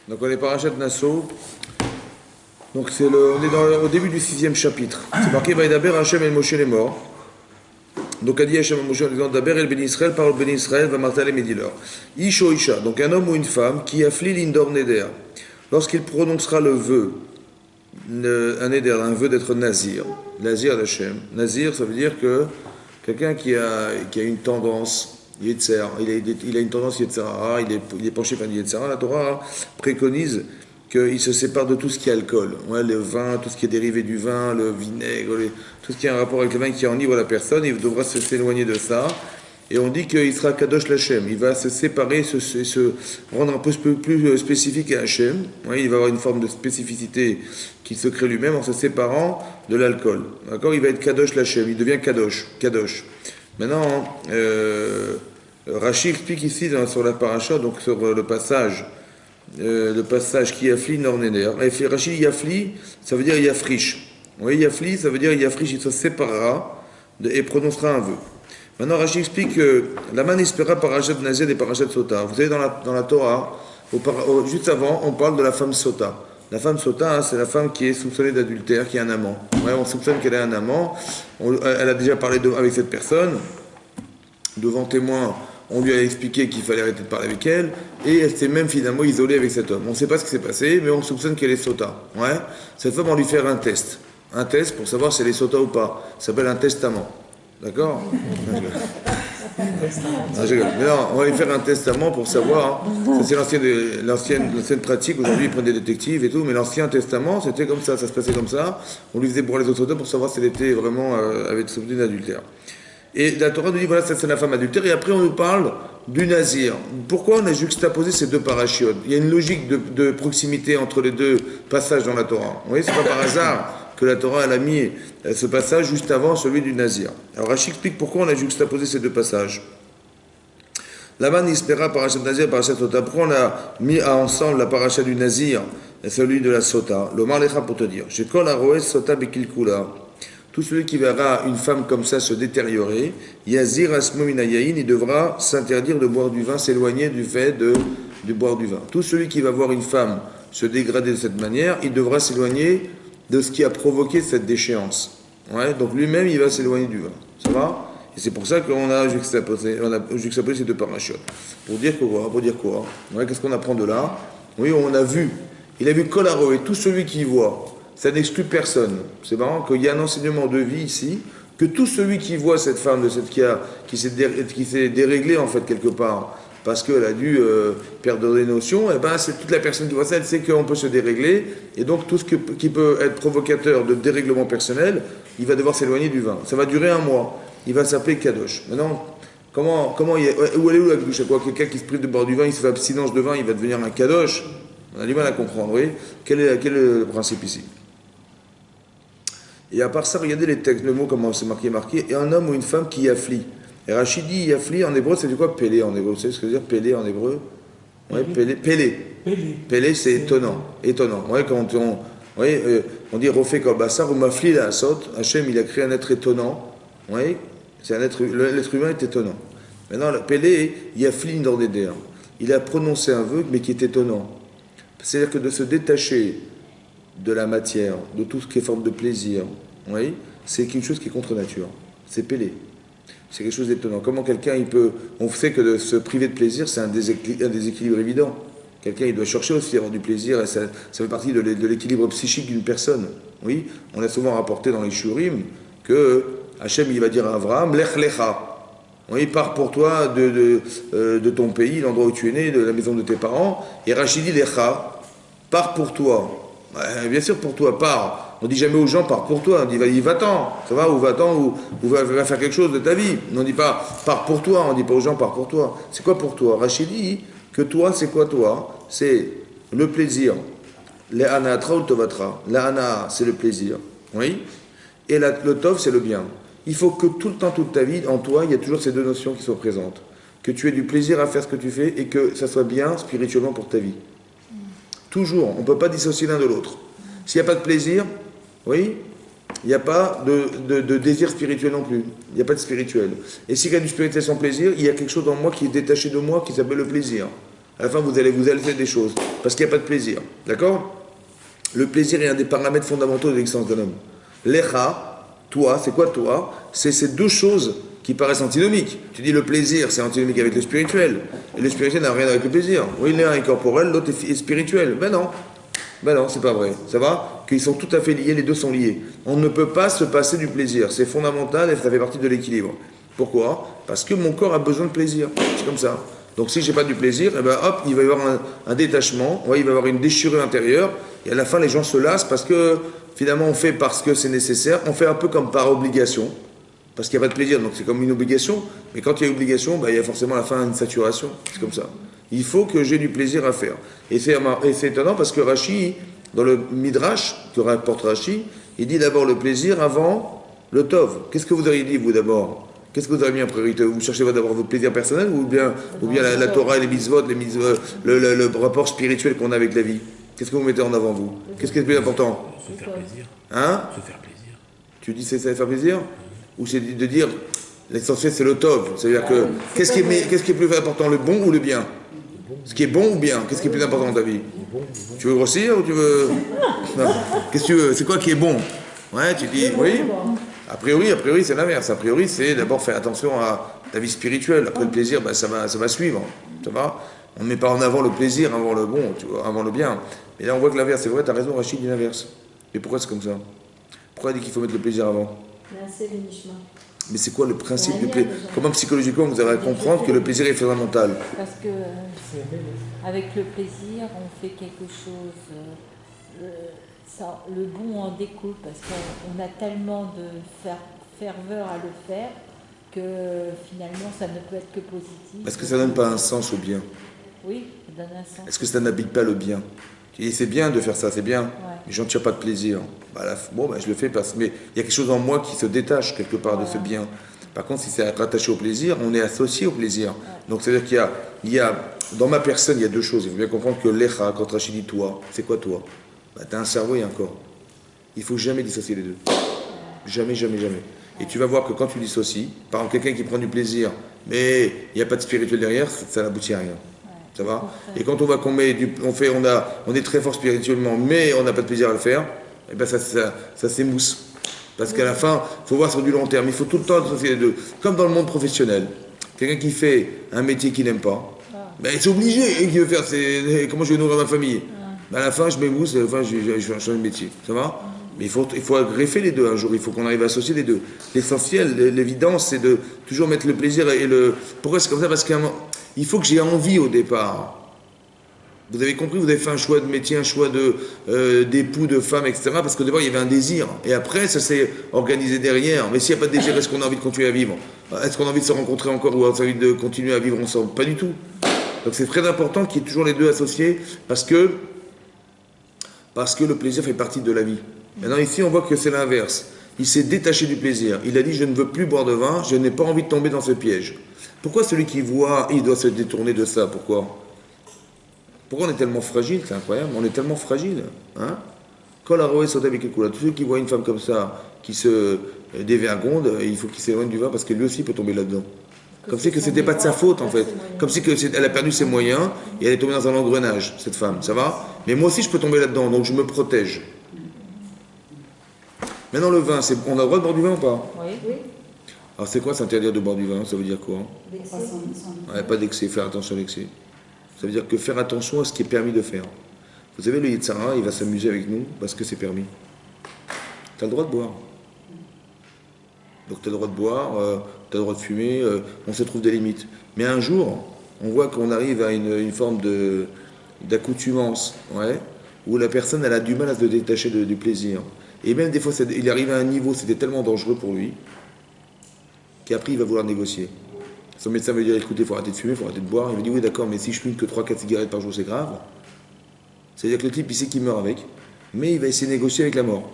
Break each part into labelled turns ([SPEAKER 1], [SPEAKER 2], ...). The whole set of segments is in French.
[SPEAKER 1] Donc on est parachat Nassau. Donc on est au début du 6e chapitre. C'est marqué Vaïdaber Hachem el Moshe les morts. Donc a dit Hachem el Moshe en disant Daber el Ben Israël, parle Ben Israël, va martaler Medilor. Isho Isha, donc un homme ou une femme qui afflit l'indor neder. Lorsqu'il prononcera le vœu, un neder, un vœu d'être nazir, nazir d'Hachem. Nazir, ça veut dire que quelqu'un qui a une tendance. Yetzer, il a une tendance Yetzerara, il est penché par le Yetzerara. La Torah préconise qu'il se sépare de tout ce qui est alcool, ouais, le vin, tout ce qui est dérivé du vin, le vinaigre, tout ce qui a un rapport avec le vin qui enivre la personne, il devra s'éloigner de ça. Et on dit qu'il sera Kadosh l'Hachem, il va se séparer, se rendre un peu plus spécifique à Hachem. Ouais, il va avoir une forme de spécificité qu'il se crée lui-même en se séparant de l'alcool. D'accord, il va être Kadosh l'Hachem, il devient Kadosh. Maintenant, Rashi explique ici sur la paracha, donc sur le passage qui Yafli Nornéner. Et Rashi Yafli, ça veut dire Yafrish. Oui, Yafli, ça veut dire Yafrish, il se séparera et prononcera un vœu. Maintenant, Rashi explique que la man espéra parachat Nazir et parachat Sota. Vous savez, dans la Torah, juste avant, on parle de la femme Sota. La femme Sota, hein, c'est la femme qui est soupçonnée d'adultère, qui a un amant. Ouais, on soupçonne qu'elle a un amant. Elle a déjà parlé avec cette personne. Devant témoin, on lui a expliqué qu'il fallait arrêter de parler avec elle. Et elle s'est même finalement isolée avec cet homme. On ne sait pas ce qui s'est passé, mais on soupçonne qu'elle est Sota. Ouais. Cette femme, on lui fait un test. Un test pour savoir si elle est Sota ou pas. Ça s'appelle un testament. D'accord? Mais non, on va lui faire un testament pour savoir. Ça, c'est l'ancienne pratique. Aujourd'hui, ils prennent des détectives et tout, mais l'ancien testament, c'était comme ça se passait comme ça. On lui faisait boire les autres pour savoir si elle était vraiment avec soupçon d'adultère. Et la Torah nous dit, voilà, ça c'est la femme adultère, et après on nous parle du nazir. Pourquoi on a juxtaposé ces deux parachiotes? Il y a une logique de proximité entre les deux passages dans la Torah. Vous voyez, c'est pas par hasard que la Torah elle a mis ce passage juste avant celui du nazir. Alors Rashi explique pourquoi on a juxtaposé ces deux passages. Là-bas, Nispera, parachat nazir, parachat sota. Pourquoi on a mis ensemble la parachat du nazir et celui de la sota? Le marlecha pour te dire. J'ai kol aroes sota bekilkula. Tout celui qui verra une femme comme ça se détériorer, Yazir Asmo Minayain, il devra s'interdire de boire du vin, s'éloigner du fait de boire du vin. Tout celui qui va voir une femme se dégrader de cette manière, il devra s'éloigner de ce qui a provoqué cette déchéance. Ouais, donc lui-même, il va s'éloigner du vin. Ça va? Et c'est pour ça qu'on a juxtaposé ces deux parachutes. Pour dire quoi? Ouais, qu'est-ce qu'on apprend de là? Oui, on a vu. Il a vu Kolaro et tout celui qui voit. Ça n'exclut personne. C'est marrant qu'il y a un enseignement de vie ici, que tout celui qui voit cette femme qui s'est déréglée en fait quelque part, parce qu'elle a dû perdre des notions, et ben c'est toute la personne qui voit ça, elle sait qu'on peut se dérégler, et donc tout ce qui peut être provocateur de dérèglement personnel, il va devoir s'éloigner du vin. Ça va durer 1 mois. Il va s'appeler Kadosh. Maintenant, où elle est où la Kedusha? Quelqu'un qui se prive de boire du vin, il se fait abstinence de vin, il va devenir un Kadosh. On a du mal à comprendre, oui. Quel est le principe ici? Et à part ça, regardez les textes, le mot, comment c'est marqué, et un homme ou une femme qui afflit. Et Rachid dit, afflit en hébreu, c'est du quoi? Pélé en hébreu. Vous savez ce que veut dire pélé en hébreu? Ouais, Pélé, c'est étonnant. Ouais, quand on dit refait comme Bassar ou mafli la asot, Hachem, il a créé un être étonnant. Ouais, l'être humain est étonnant. Maintenant, Pélé, il afflit dans des ders. Il a prononcé un vœu, mais qui est étonnant. C'est-à-dire que de se détacher de la matière, de tout ce qui est forme de plaisir, oui, c'est quelque chose qui est contre nature. C'est Pélé. C'est quelque chose d'étonnant. Comment quelqu'un, on sait que de se priver de plaisir, c'est un déséquilibre évident. Quelqu'un, il doit chercher aussi à avoir du plaisir, et ça fait partie de l'équilibre psychique d'une personne. Oui, on a souvent rapporté dans les Shurim que Hachem, il va dire à Abraham, Lech Lecha. Oui, pars pour toi de ton pays, l'endroit où tu es né, de la maison de tes parents. Et Rachid dit Lecha, pars pour toi. Ouais, bien sûr pour toi, pars. On dit jamais aux gens pars pour toi, on dit va-t'en, ça va, ou va-t'en, ou va faire quelque chose de ta vie. On dit pas pars pour toi, on dit pas aux gens pars pour toi. C'est quoi pour toi? Rachid dit que toi, c'est quoi toi? C'est le plaisir. L'ana traul tovatra. L'ana, c'est le plaisir. Oui. Et le tov, c'est le bien. Il faut que tout le temps, toute ta vie, en toi, il y a toujours ces deux notions qui sont présentes. Que tu aies du plaisir à faire ce que tu fais et que ça soit bien spirituellement pour ta vie. Toujours, on ne peut pas dissocier l'un de l'autre. S'il n'y a pas de plaisir, oui, il n'y a pas de désir spirituel non plus. Il n'y a pas de spirituel. Et s'il y a du spirituel sans plaisir, il y a quelque chose en moi qui est détaché de moi qui s'appelle le plaisir. À la fin, vous allez faire des choses. Parce qu'il n'y a pas de plaisir. D'accord? Le plaisir est un des paramètres fondamentaux de l'existence d'un homme. L'echa, toi, c'est quoi toi? C'est ces deux choses qui paraissent antinomiques. Tu dis le plaisir, c'est antinomique avec le spirituel. Et le spirituel n'a rien avec le plaisir. Oui, l'un est corporel, l'autre est spirituel. Ben non, c'est pas vrai. Ça va? Qu'ils sont tout à fait liés, les deux sont liés. On ne peut pas se passer du plaisir. C'est fondamental et ça fait partie de l'équilibre. Pourquoi? Parce que mon corps a besoin de plaisir. C'est comme ça. Donc si j'ai pas du plaisir, eh ben hop, il va y avoir un détachement, ouais, il va y avoir une déchirure intérieure, et à la fin les gens se lassent parce que finalement on fait parce que c'est nécessaire, on fait un peu comme par obligation, parce qu'il n'y a pas de plaisir, donc c'est comme une obligation, mais quand il y a obligation, ben, il y a forcément à la fin une saturation, c'est comme ça. Il faut que j'ai du plaisir à faire. Et c'est étonnant parce que Rashi, dans le Midrash que rapporte Rashi, il dit d'abord le plaisir avant le Tov. Qu'est-ce que vous auriez dit vous d'abord? Qu'est-ce que vous avez mis en priorité? Vous cherchez d'abord votre plaisir personnel ou bien la Torah et les mitzvot, le rapport spirituel qu'on a avec la vie? Qu'est-ce que vous mettez en avant, vous? Qu'est-ce qui est le plus important?
[SPEAKER 2] Se faire plaisir.
[SPEAKER 1] Hein?
[SPEAKER 2] Se faire plaisir.
[SPEAKER 1] Tu dis c'est ça, faire plaisir? Ou c'est de dire l'essentiel c'est le tov? C'est-à-dire que qu'est-ce qui est plus important, le bon ou le bien? Ce qui est bon ou bien? Qu'est-ce qui est plus important dans ta vie? Tu veux grossir ou tu veux... Non. Qu'est-ce que tu veux? C'est quoi qui est bon? Ouais, tu dis oui. A priori, c'est l'inverse. A priori, c'est d'abord faire attention à ta vie spirituelle. Après, le plaisir, ben, ça va suivre. Ça va? On ne met pas en avant le plaisir avant le bon, tu vois, avant le bien. Et là, on voit que l'inverse, c'est vrai, tu as raison, Rachid dit l'inverse. Mais pourquoi c'est comme ça? Pourquoi il dit qu'il faut mettre le plaisir avant? Mais c'est quoi le principe du plaisir? Comment psychologiquement vous allez comprendre que le plaisir est fondamental?
[SPEAKER 3] Parce que avec le plaisir, on fait quelque chose... le bon en découle parce qu'on a tellement de ferveur à le faire que finalement ça ne peut être que positif.
[SPEAKER 1] Est-ce que ça ne donne pas un sens au bien?
[SPEAKER 3] Oui, ça donne un sens.
[SPEAKER 1] Est-ce que ça n'habite pas le bien? Tu dis c'est bien de faire ça, c'est bien,
[SPEAKER 3] ouais.
[SPEAKER 1] Mais j'en tire pas de plaisir. Bah, je le fais parce mais il y a quelque chose en moi qui se détache quelque part de ce bien. Par contre, si c'est rattaché au plaisir, on est associé au plaisir. Ouais. Donc c'est-à-dire qu'il y a dans ma personne, il y a deux choses. Il faut bien comprendre que l'echa, quand Rachid dit toi, c'est quoi toi? Bah, tu as un cerveau et un corps. Il ne faut jamais dissocier les deux. Jamais, jamais, jamais. Et tu vas voir que quand tu dissocies, par exemple, quelqu'un qui prend du plaisir, mais il n'y a pas de spirituel derrière, ça n'aboutit à rien. Ça va? Et quand on voit qu'on on est très fort spirituellement, mais on n'a pas de plaisir à le faire, et ben ça s'émousse. Parce qu'à la fin, il faut voir sur du long terme. Il faut tout le temps dissocier les deux. Comme dans le monde professionnel. Quelqu'un qui fait un métier qu'il n'aime pas, ben, il est obligé. Et qui veut faire, comment je vais nourrir ma famille? À la fin, je m'émousse, à la fin, je vais changer de métier. Ça va? Mais il faut greffer les deux un jour. Il faut qu'on arrive à associer les deux. L'essentiel, l'évidence, c'est de toujours mettre le plaisir et le... Pourquoi c'est comme ça? Parce qu'il faut que j'ai envie au départ. Vous avez compris, vous avez fait un choix de métier, un choix d'époux, de femme, etc. Parce qu'au départ, il y avait un désir. Et après, ça s'est organisé derrière. Mais s'il n'y a pas de désir, est-ce qu'on a envie de continuer à vivre? Est-ce qu'on a envie de se rencontrer encore ou envie de continuer à vivre ensemble? Pas du tout. Donc c'est très important qu'il y ait toujours les deux associés parce que le plaisir fait partie de la vie. Maintenant ici on voit que c'est l'inverse. Il s'est détaché du plaisir. Il a dit je ne veux plus boire de vin, je n'ai pas envie de tomber dans ce piège. Pourquoi celui qui voit, il doit se détourner de ça? Pourquoi on est tellement fragile? C'est incroyable, on est tellement fragile. Hein? Quand la roue saute avec les couleurs, tous ceux qui voient une femme comme ça, qui se dévergonde, il faut qu'il s'éloigne du vin parce que lui aussi peut tomber là-dedans. Comme si que c'était pas de sa faute en fait. Comme si elle a perdu ses moyens et elle est tombée dans un engrenage, cette femme. Ça va? Mais moi aussi je peux tomber là-dedans, donc je me protège. Maintenant le vin, on a le droit de boire du vin ou pas?
[SPEAKER 3] Oui.
[SPEAKER 1] Alors c'est quoi s'interdire de boire du vin? Ça veut dire quoi?
[SPEAKER 4] L'excès.
[SPEAKER 1] Ouais, pas d'excès, faire attention à l'excès. Ça veut dire que faire attention à ce qui est permis de faire. Vous savez, le Yitzhara, il va s'amuser avec nous parce que c'est permis. Tu as le droit de boire. Donc tu as le droit de boire, tu as le droit de fumer, on se trouve des limites. Mais un jour, on voit qu'on arrive à une forme d'accoutumance, où la personne elle a du mal à se détacher du plaisir. Et même des fois, il arrive à un niveau, c'était tellement dangereux pour lui, qu'après il va vouloir négocier. Son médecin va lui dire, écoutez, il faut arrêter de fumer, il faut arrêter de boire. Il va dire, oui d'accord, mais si je fume que 3-4 cigarettes par jour, c'est grave. C'est-à-dire que le type, il sait qu'il meurt avec, mais il va essayer de négocier avec la mort.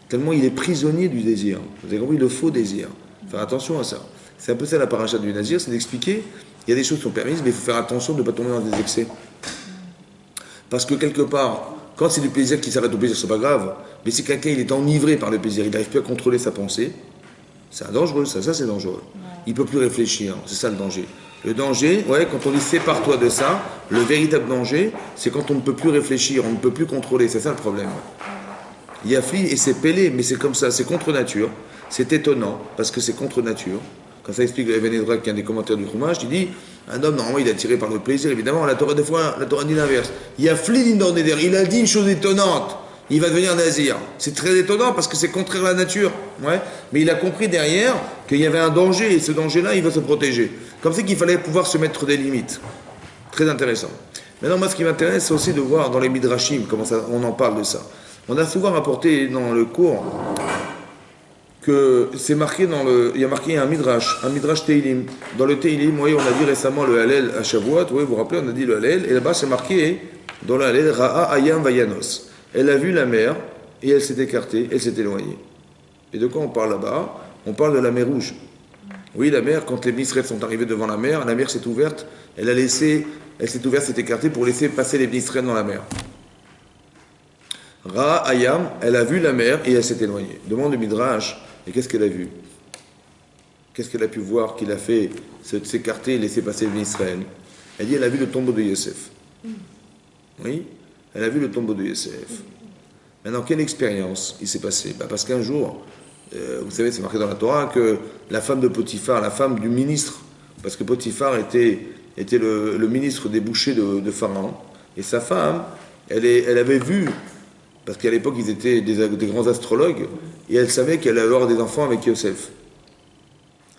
[SPEAKER 1] Tellement il est prisonnier du désir. Vous avez compris, le faux désir. Faire attention à ça. C'est un peu ça la paracha du Nazir, c'est d'expliquer, il y a des choses qui sont permises, mais il faut faire attention de ne pas tomber dans des excès. Parce que quelque part, quand c'est du plaisir qui s'arrête au plaisir, c'est pas grave. Mais si quelqu'un il est enivré par le plaisir, il n'arrive plus à contrôler sa pensée, c'est dangereux, ça c'est dangereux. Il ne peut plus réfléchir, c'est ça le danger. Le danger, ouais, quand on dit sépare-toi de ça, le véritable danger, c'est quand on ne peut plus réfléchir, on ne peut plus contrôler. C'est ça le problème. Il y a fli et c'est pélé, mais c'est comme ça, c'est contre nature. C'est étonnant, parce que c'est contre nature. Quand ça explique le Even Ezra, qui est un des commentaires du Chumash, il dit un homme, normalement, il est attiré par le plaisir. Évidemment, la Torah, des fois, la Torah dit l'inverse. Il y a fli dans des il a dit une chose étonnante. Il va devenir nazir. C'est très étonnant parce que c'est contraire à la nature. Ouais. Mais il a compris derrière qu'il y avait un danger et ce danger-là, il va se protéger. Comme c'est qu'il fallait pouvoir se mettre des limites. Très intéressant. Maintenant, moi, ce qui m'intéresse, c'est aussi de voir dans les Midrashim, comment ça, on en parle de ça. On a souvent rapporté dans le cours que c'est marqué il y a marqué un Midrash Teilim. Dans le Teilim, oui, on a dit récemment le Hallel à Shavuot, oui, vous vous rappelez, on a dit le Hallel, et là-bas c'est marqué dans le Hallel, Ra'a Ayam Vayanos. Elle a vu la mer, et elle s'est écartée, elle s'est éloignée. Et de quoi on parle là-bas? On parle de la mer Rouge. Oui, la mer, quand les Israël sont arrivés devant la mer s'est ouverte, elle s'est ouverte, s'est écartée pour laisser passer les Israël dans la mer. Ra'a Ayam, elle a vu la mer, et elle s'est éloignée. Demande le Midrash, et qu'est-ce qu'elle a vu? Qu'est-ce qu'elle a pu voir qu'il a fait s'écarter et laisser passer les Israël? Elle dit, elle a vu le tombeau de Yosef. Oui, elle a vu le tombeau de Yosef. Maintenant, quelle expérience il s'est passé? Parce qu'un jour, vous savez, c'est marqué dans la Torah que la femme de Potiphar, la femme du ministre, parce que Potiphar était le ministre des bouchers de Pharaon, et sa femme, elle avait vu, parce qu'à l'époque, ils étaient des grands astrologues, et elle savait qu'elle allait avoir des enfants avec Yosef.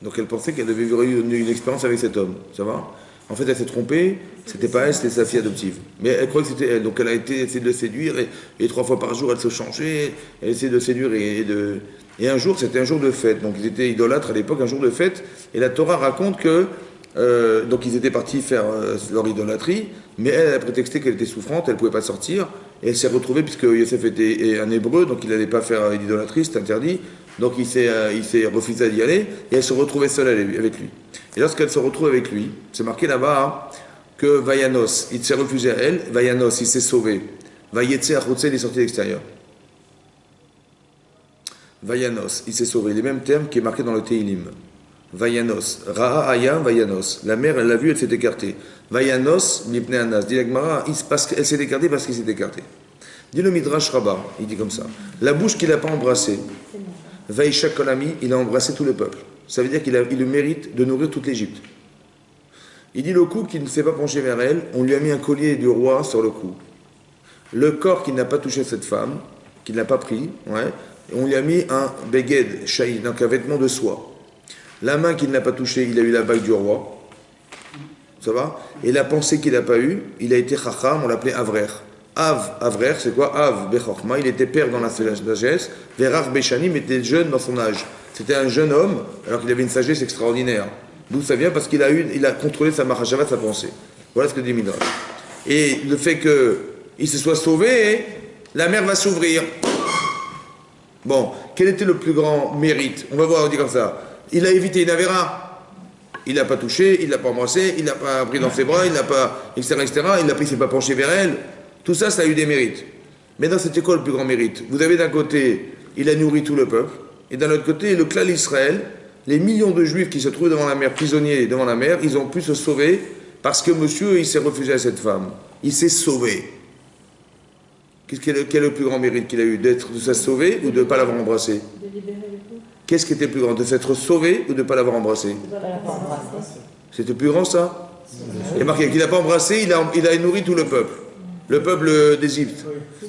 [SPEAKER 1] Donc elle pensait qu'elle devait vivre une expérience avec cet homme, ça va? En fait, elle s'est trompée, c'était pas elle, c'était sa fille adoptive. Mais elle croyait que c'était elle, donc elle a essayé de le séduire, et 3 fois par jour, elle se changeait, elle essayait de le séduire, et un jour, c'était un jour de fête, donc ils étaient idolâtres à l'époque, un jour de fête, et la Torah raconte que, donc ils étaient partis faire leur idolâtrie, mais elle a prétexté qu'elle était souffrante, elle ne pouvait pas sortir, et elle s'est retrouvée, puisque Yosef était un hébreu, donc il n'allait pas faire l'idolâtrie, c'est interdit, donc il s'est refusé d'y aller, et elle se retrouvait seule avec lui. Et lorsqu'elle se retrouve avec lui, c'est marqué là-bas que Vayanos, il s'est refusé à elle, Vayanos, il s'est sauvé. Vayetse Achotze, il est sorti à l'extérieur. Vayanos, il s'est sauvé. Les mêmes termes qui est marqué dans le Teilim. Vayanos, Ra'a Ayam Vayanos. La mère, elle l'a vu, elle s'est écartée. Vayanos, Mipne Anas. Dit l'Agmara, elle s'est écartée parce qu'il s'est écarté. Dit le Midrash Rabbah, il dit comme ça. La bouche qu'il n'a pas embrassée, Vaïcha Kolami, il a embrassé tout le peuple. Ça veut dire qu'il le mérite de nourrir toute l'Égypte. Il dit le cou qui ne s'est pas penché vers elle, on lui a mis un collier du roi sur le cou. Le corps qui n'a pas touché cette femme, qui ne l'a pas pris, ouais, on lui a mis un beged, shaïd, donc un vêtement de soie. La main qu'il n'a pas touchée, il a eu la bague du roi. Ça va? Et la pensée qu'il n'a pas eue, il a été chacham, on l'appelait Avrer. Avrer, c'est quoi? Av, Bechorma, il était père dans la sagesse. Verar Beshanim était jeune dans son âge. C'était un jeune homme, alors qu'il avait une sagesse extraordinaire. D'où ça vient? Parce qu'il a contrôlé sa mahashava, sa pensée. Voilà ce que dit Midrash. Et le fait qu'il se soit sauvé, la mer va s'ouvrir. Bon, quel était le plus grand mérite? On va voir, on dit comme ça. Il a évité une avéra. Il n'a pas touché, il ne l'a pas embrassé, il ne l'a pas pris dans ses bras, il n'a pas, etc., etc. Il s'est pas penché vers elle. Tout ça, ça a eu des mérites. Mais dans c'était quoi le plus grand mérite? Vous avez d'un côté, il a nourri tout le peuple, et d'un autre côté, le clan d'Israël, les millions de juifs qui se trouvent devant la mer, prisonniers devant la mer, ils ont pu se sauver parce que monsieur, il s'est refusé à cette femme. Il s'est sauvé. Quel est le plus grand mérite qu'il a eu? De s'être sauvé ou de ne pas l'avoir embrassé? Qu'est-ce qui était le plus grand? De s'être sauvé ou de ne pas l'avoir embrassé? C'était plus grand ça? Il y a marqué qu'il n'a pas embrassé, il a nourri tout le peuple d'Égypte.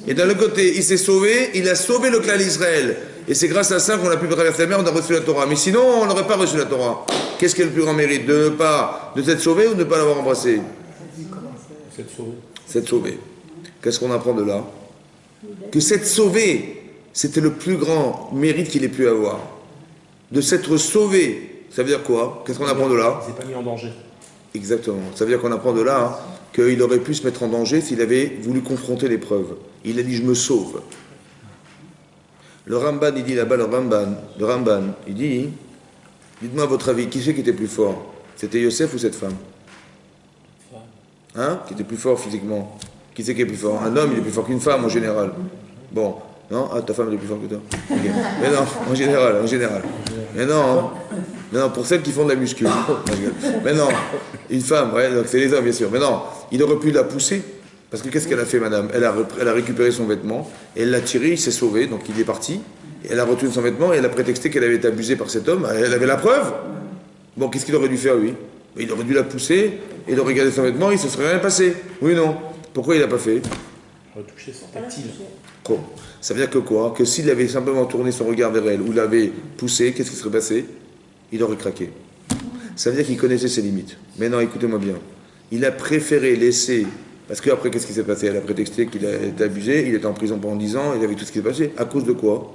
[SPEAKER 1] Et d'un autre côté, il s'est sauvé, il a sauvé le clan d'Israël. Et c'est grâce à ça qu'on a pu traverser la mer, on a reçu la Torah. Mais sinon, on n'aurait pas reçu la Torah. Qu'est-ce qui est le plus grand mérite? De s'être sauvé ou de ne pas l'avoir embrassé? S'être sauvé. Qu'est-ce qu'on apprend de là? Que s'être sauvé, c'était le plus grand mérite qu'il ait pu avoir. De s'être sauvé, ça veut dire quoi? Qu'est-ce qu'on apprend de là?
[SPEAKER 2] Il ne s'est pas mis en danger.
[SPEAKER 1] Exactement. Ça veut dire qu'on apprend de là qu'il aurait pu se mettre en danger s'il avait voulu confronter l'épreuve. Il a dit, je me sauve. Le Ramban, il dit là-bas, le Ramban, il dit, dites-moi à votre avis, qui c'est qui était plus fort? C'était Yosef ou cette femme? Hein? Qui était plus fort physiquement? Qui c'est qui est plus fort? Un homme, il est plus fort qu'une femme en général. Bon, non? Ah, ta femme, elle est plus forte que toi. Okay. Mais non, en général. Mais non, Maintenant, pour celles qui font de la muscu. Maintenant, une femme, ouais, donc c'est les hommes, bien sûr. Maintenant, il aurait pu la pousser. Parce que qu'est-ce qu'elle a fait, madame? Elle a récupéré son vêtement, et elle l'a tiré, il s'est sauvé, donc il est parti. Et elle a retenu son vêtement, et elle a prétexté qu'elle avait été abusée par cet homme. Elle avait la preuve. Bon, qu'est-ce qu'il aurait dû faire, lui? Il aurait dû la pousser, il aurait gardé son vêtement, il ne se serait rien passé. Oui ou non? Pourquoi il l'a pas fait?
[SPEAKER 2] Retoucher son tactile.
[SPEAKER 1] Bon. Ça veut dire que quoi? Que s'il avait simplement tourné son regard vers elle, ou l'avait poussé, qu'est-ce qui serait passé? Il aurait craqué. Ça veut dire qu'il connaissait ses limites. Mais non, écoutez-moi bien. Il a préféré laisser... Parce qu'après, qu'est-ce qui s'est passé? Elle a prétexté qu'il a été abusé, il était en prison pendant 10 ans, il avait tout ce qui s'est passé. À cause de quoi?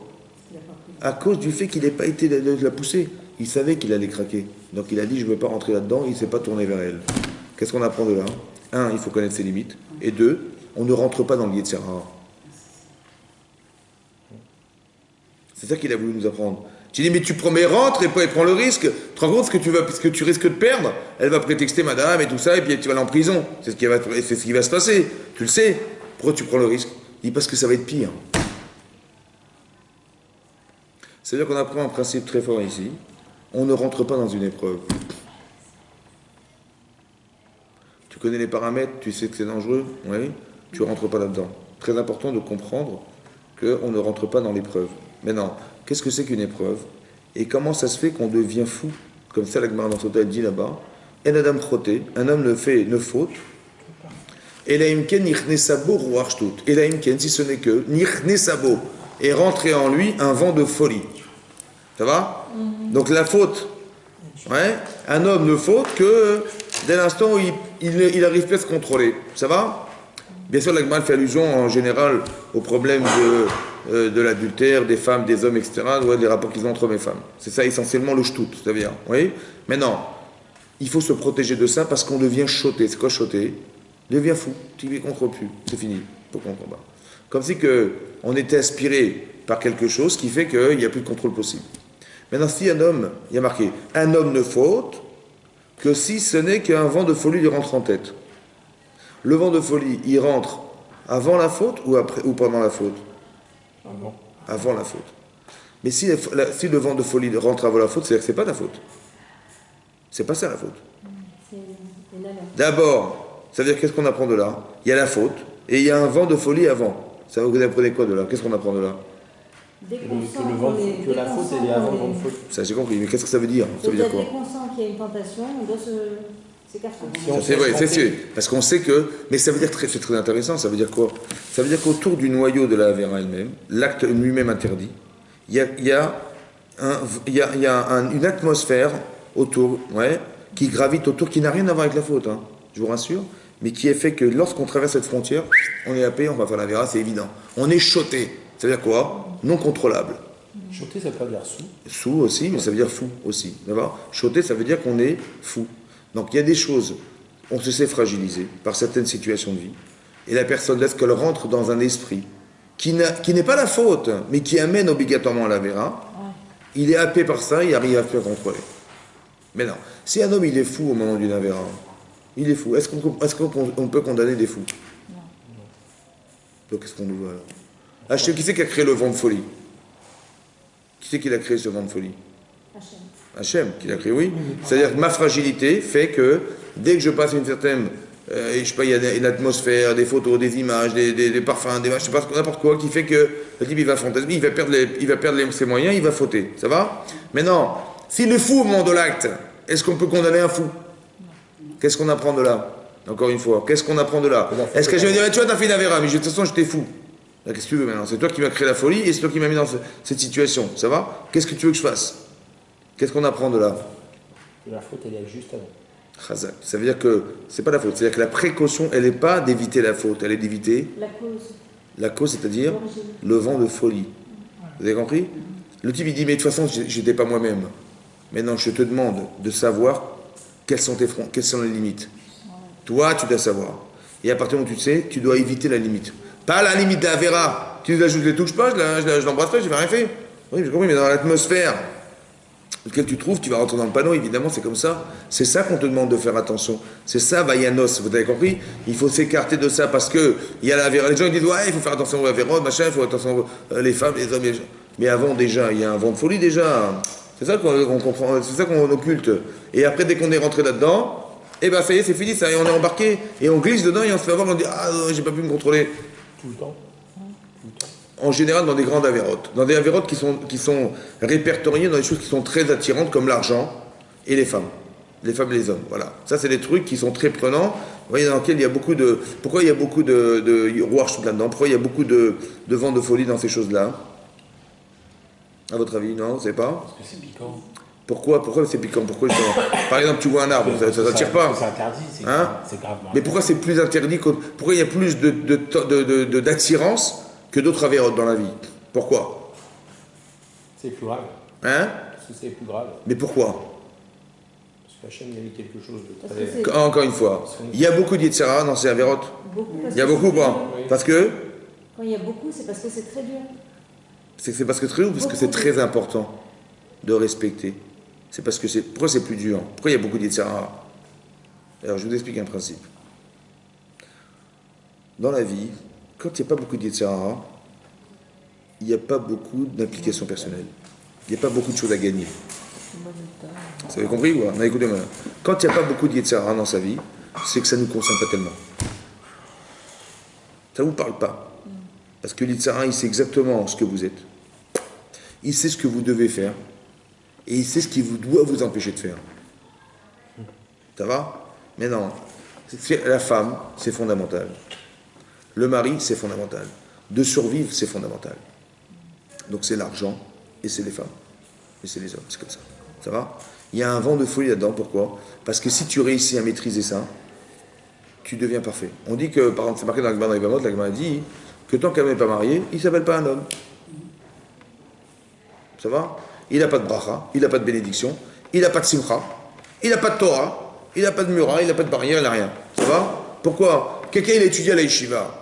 [SPEAKER 1] À cause du fait qu'il n'ait pas été de la pousser. Il savait qu'il allait craquer. Donc il a dit, je ne veux pas rentrer là-dedans, il ne s'est pas tourné vers elle. Qu'est-ce qu'on apprend de là? Un, il faut connaître ses limites. Et deux, on ne rentre pas dans le Yetzirah. C'est ça qu'il a voulu nous apprendre. Tu dis, mais tu promets, rentre et prends le risque. Tu te rends compte ce que tu risques de perdre? Elle va prétexter madame et tout ça, et puis tu vas aller en prison. C'est ce qui va se passer. Tu le sais. Pourquoi tu prends le risque? Il dit, parce que ça va être pire. C'est-à-dire qu'on apprend un principe très fort ici. On ne rentre pas dans une épreuve. Tu connais les paramètres, tu sais que c'est dangereux, oui, tu ne rentres pas là-dedans. Très important de comprendre qu'on ne rentre pas dans l'épreuve. Maintenant, qu'est-ce que c'est qu'une épreuve? Et comment ça se fait qu'on devient fou? Comme ça, la Gemara dans Sota, elle dit là-bas, En Adam Choté, un homme ne faute, et la imken nichnesabo ruachshtut. Et la imken, si ce n'est que nichnesabo, est rentré en lui un vent de folie. Ça va? Donc la faute, ouais, un homme ne faute que dès l'instant où il n'arrive plus à se contrôler. Ça va? Bien sûr, la Gemara fait allusion en général au problème de l'adultère, des femmes, des hommes, etc., des rapports qu'ils ont entre hommes et femmes. C'est ça essentiellement le shtout, ça veut dire. Oui? Maintenant, il faut se protéger de ça parce qu'on devient choté. C'est quoi choté? Il devient fou. Tu ne contrôles plus. C'est fini. Faut qu'on combat. Comme si on était aspiré par quelque chose qui fait qu'il n'y a plus de contrôle possible. Maintenant, si un homme, il y a marqué, un homme ne faute que si ce n'est qu'un vent de folie lui rentre en tête. Le vent de folie, il rentre avant la faute ou pendant la faute? Avant la faute. Mais si le vent de folie rentre avant la faute, c'est-à-dire que ce n'est pas ta faute. C'est pas ça la faute. D'abord, ça veut dire qu'est-ce qu'on apprend de là? Il y a la faute et il y a un vent de folie avant. Ça vous apprenez quoi de là? Qu'est-ce qu'on apprend de là?
[SPEAKER 2] Que la faute, elle est avant le vent de folie.
[SPEAKER 1] Ça j'ai compris, mais qu'est-ce que ça veut dire? Ça veut dire quoi?
[SPEAKER 4] Dès qu'on sent qu'il y a une tentation, on doit s'écarter.
[SPEAKER 1] C'est vrai, c'est sûr. Parce qu'on sait que... Mais ça veut dire c'est très intéressant, ça veut dire quoi? Ça veut dire qu'autour du noyau de la Avera elle-même, l'acte lui-même interdit, il y a une atmosphère autour, ouais, qui gravite autour, qui n'a rien à voir avec la faute, hein, je vous rassure, mais qui est fait que lorsqu'on traverse cette frontière, on est happé, on va faire la Avera, c'est évident. On est choté. Ça veut dire quoi? Non contrôlable.
[SPEAKER 2] Choté, ça peut dire sous.
[SPEAKER 1] Sous aussi, mais ça veut dire fou aussi. D'accord? Choté, ça veut dire qu'on est fou. Donc il y a des choses, on se sait fragilisé par certaines situations de vie, et la personne, lorsqu'elle rentre dans un esprit qui n'est pas la faute, mais qui amène obligatoirement à la Vera, il est happé par ça, il arrive à faire contrôler. Mais non, si un homme il est fou au moment d'une Avera, il est fou, est-ce qu'on peut condamner des fous? Non. Donc qu'est-ce qu'on nous voit alors? Hachem, qui c'est qui a créé le vent de folie? Qui c'est qui a créé ce vent de folie? Hachem, qui l'a créé, oui. C'est-à-dire que ma fragilité fait que dès que je passe une certaine, je sais pas, il y a une atmosphère, des photos, des images, des parfums, je sais pas, n'importe quoi, qui fait que le type il va fantasmer, il va perdre ses moyens, il va fauter. Ça va? Maintenant, s'il est fou au moment de l'acte, est-ce qu'on peut condamner un fou? Qu'est-ce qu'on apprend de là? Encore une fois, qu'est-ce qu'on apprend de là? Est-ce que je vais dire, tu vois, t'as fait une avéra, mais de toute façon, j'étais fou. Là, qu'est-ce que tu veux maintenant? C'est toi qui m'as créé la folie et c'est toi qui m'as mis dans cette situation. Ça va? Qu'est-ce que tu veux que je fasse? Qu'est-ce qu'on apprend de là?
[SPEAKER 2] Que la faute, elle est juste avant.
[SPEAKER 1] Chazak. Ça veut dire que c'est pas la faute. C'est-à-dire que la précaution, elle n'est pas d'éviter la faute, elle est d'éviter
[SPEAKER 4] la cause.
[SPEAKER 1] La cause, c'est-à-dire le vent de folie. Vous avez compris? Le type, il dit, mais de toute façon, j'étais pas moi-même. Maintenant, je te demande de savoir quels sont les limites. Toi, tu dois savoir. Et à partir du moment où tu sais, tu dois éviter la limite. Pas la limite d'Avera. Tu nous ajoutes les touches pas, je l'embrasse pas, j'ai rien fait. Oui, j'ai compris, mais dans l'atmosphère lequel tu trouves, tu vas rentrer dans le panneau, évidemment, c'est comme ça. C'est ça qu'on te demande de faire attention. C'est ça, Vayanos, vous avez compris? Il faut s'écarter de ça parce que il y a la Avera. Les gens ils disent, ouais, il faut faire attention aux Avéros, machin, il faut faire attention les femmes, les hommes, les gens. Mais avant, déjà, il y a un vent de folie, déjà. C'est ça qu'on comprend, c'est ça qu'on occulte. Et après, dès qu'on est rentré là-dedans, eh ben ça y est, c'est fini, ça, et on est embarqué, et on glisse dedans, et on se fait avoir, on dit ah, j'ai pas pu me contrôler.
[SPEAKER 2] Tout le temps.
[SPEAKER 1] En général, dans des grandes avérotes. Dans des avérotes qui sont répertoriées dans des choses qui sont très attirantes, comme l'argent et les femmes. Les femmes et les hommes, voilà. Ça, c'est des trucs qui sont très prenants. Vous voyez, dans lesquels il y a beaucoup de... Pourquoi il y a beaucoup de rouages là-dedans? Pourquoi il y a beaucoup de vent de folie dans ces choses-là? À votre avis, non, vous savez pas?
[SPEAKER 2] Parce que c'est piquant.
[SPEAKER 1] Pourquoi c'est piquant? Pourquoi justement? Par exemple, tu vois un arbre, ça t'attire pas?
[SPEAKER 2] C'est interdit,
[SPEAKER 1] Hein?
[SPEAKER 2] c'est grave.
[SPEAKER 1] Mais pourquoi c'est plus interdit pourquoi il y a plus d'attirance que d'autres avérotes dans la vie? Pourquoi?
[SPEAKER 2] C'est plus grave.
[SPEAKER 1] Hein?
[SPEAKER 2] Parce que c'est plus grave.
[SPEAKER 1] Mais pourquoi?
[SPEAKER 2] Parce qu'Hachem a mis quelque chose de
[SPEAKER 4] Parce
[SPEAKER 2] très...
[SPEAKER 4] que c'est
[SPEAKER 1] Encore une fois, il y a beaucoup d'Yetzirah dans ces avérotes.
[SPEAKER 4] beaucoup. Parce
[SPEAKER 1] Il y a
[SPEAKER 4] que
[SPEAKER 1] beaucoup ou
[SPEAKER 4] c'est
[SPEAKER 1] pas?
[SPEAKER 4] très dur.
[SPEAKER 1] Parce que
[SPEAKER 4] Quand il y a beaucoup, c'est parce que c'est très dur.
[SPEAKER 1] c'est parce que très ou parce que c'est très important de respecter. C'est parce que c'est pourquoi c'est plus dur. Pourquoi il y a beaucoup d'Yetzirah? Alors je vous explique un principe. Dans la vie, quand il n'y a pas beaucoup d'Yetzirah, il n'y a pas beaucoup d'implication personnelle. Il n'y a pas beaucoup de choses à gagner. Vous avez compris ou pas? Non, écoutez-moi. Quand il n'y a pas beaucoup d'Yetzirah dans sa vie, c'est que ça ne nous concerne pas tellement. Ça ne vous parle pas. Parce que l'Yetzirah, il sait exactement ce que vous êtes. Il sait ce que vous devez faire. Et il sait ce qui vous doit vous empêcher de faire. Ça va? Mais non. La femme, c'est fondamental. Le mari, c'est fondamental. De survivre, c'est fondamental. Donc c'est l'argent et c'est les femmes. Et c'est les hommes, c'est comme ça. Ça va? Il y a un vent de folie là-dedans, pourquoi? Parce que si tu réussis à maîtriser ça, tu deviens parfait. On dit que, par exemple, c'est marqué dans la Gemara Yevamot, la Gemara dit que tant qu'un homme n'est pas marié, il ne s'appelle pas un homme. Ça va? Il n'a pas de bracha, il n'a pas de bénédiction, il n'a pas de simcha, il n'a pas de Torah, il n'a pas de mura, il n'a pas de barrière, il n'a rien. Ça va? Pourquoi? Quelqu'un, il a étudié à la yeshiva.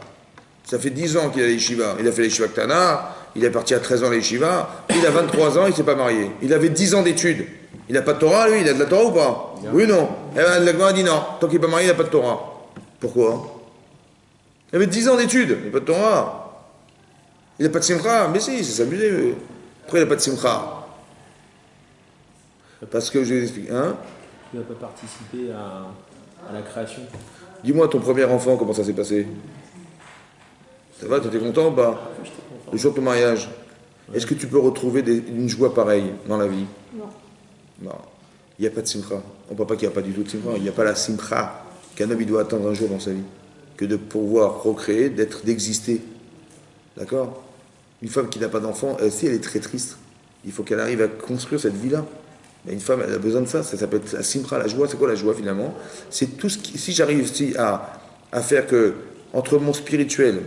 [SPEAKER 1] Ça fait 10 ans qu'il est à la yeshiva. Il a fait la yeshiva Ktana, il est parti à 13 ans à la yeshiva, il a 23 ans, il ne s'est pas marié. Il avait 10 ans d'études. Il n'a pas de Torah, lui? Il a de la Torah ou pas? Oui ou non? Eh bien, la Gemara dit non. Tant qu'il n'est pas marié, il n'a pas de Torah. Pourquoi? Il avait 10 ans d'études, il n'a pas de Torah. Il n'a pas de simcha. Mais si, c'est s'amuser. Pourquoi il n'a pas de simcha? Parce que je vais vous expliquer. Hein?
[SPEAKER 2] Tu n'as pas participé à la création.
[SPEAKER 1] Dis-moi, ton premier enfant, comment ça s'est passé? Ça va, tu étais content ou pas? Le jour de ton mariage. Est-ce que tu peux retrouver une joie pareille dans la vie?
[SPEAKER 4] Non.
[SPEAKER 1] Non. Il n'y a pas de simcha. On ne parle pas qu'il n'y a pas du tout de simcha. Il n'y a pas la simcha qu'un homme il doit attendre un jour dans sa vie. Que de pouvoir recréer, d'exister. D'accord? Une femme qui n'a pas d'enfant, si elle est très triste, il faut qu'elle arrive à construire cette vie-là. Mais une femme, elle a besoin de ça. Ça peut être la simcha, la joie. C'est quoi la joie finalement? C'est tout ce qui. Si j'arrive à faire que, entre mon spirituel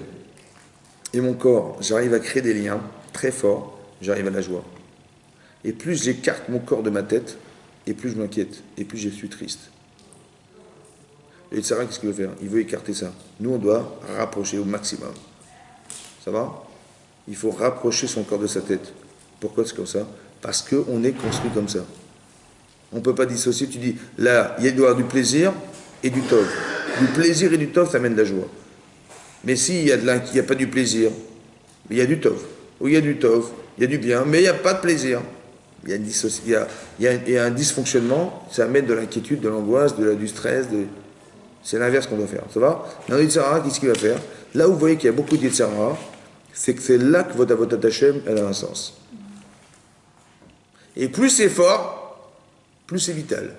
[SPEAKER 1] et mon corps, j'arrive à créer des liens très forts, j'arrive à la joie. Et plus j'écarte mon corps de ma tête, et plus je m'inquiète, et plus je suis triste. Et Sarah, qu'est-ce qu'il veut faire? Il veut écarter ça. Nous, on doit rapprocher au maximum. Ça va? Il faut rapprocher son corps de sa tête. Pourquoi c'est comme ça? Parce qu'on est construit comme ça. On ne peut pas dissocier. Tu dis, là, il doit y avoir du plaisir et du tov. Du plaisir et du tov, ça amène de la joie. Mais s'il n'y a pas du plaisir, il y a du tov. Ou il y a du tov, il y a du bien, mais il n'y a pas de plaisir. Il y a un dysfonctionnement, ça amène de l'inquiétude, de l'angoisse, du stress. C'est l'inverse qu'on doit faire. Ça va? Dans le Yitzhara, qu'est-ce qu'il va faire? Là où vous voyez qu'il y a beaucoup de Yitzhara, c'est que c'est là que votre avodat Hashem, elle a un sens. Et plus c'est fort, plus c'est vital.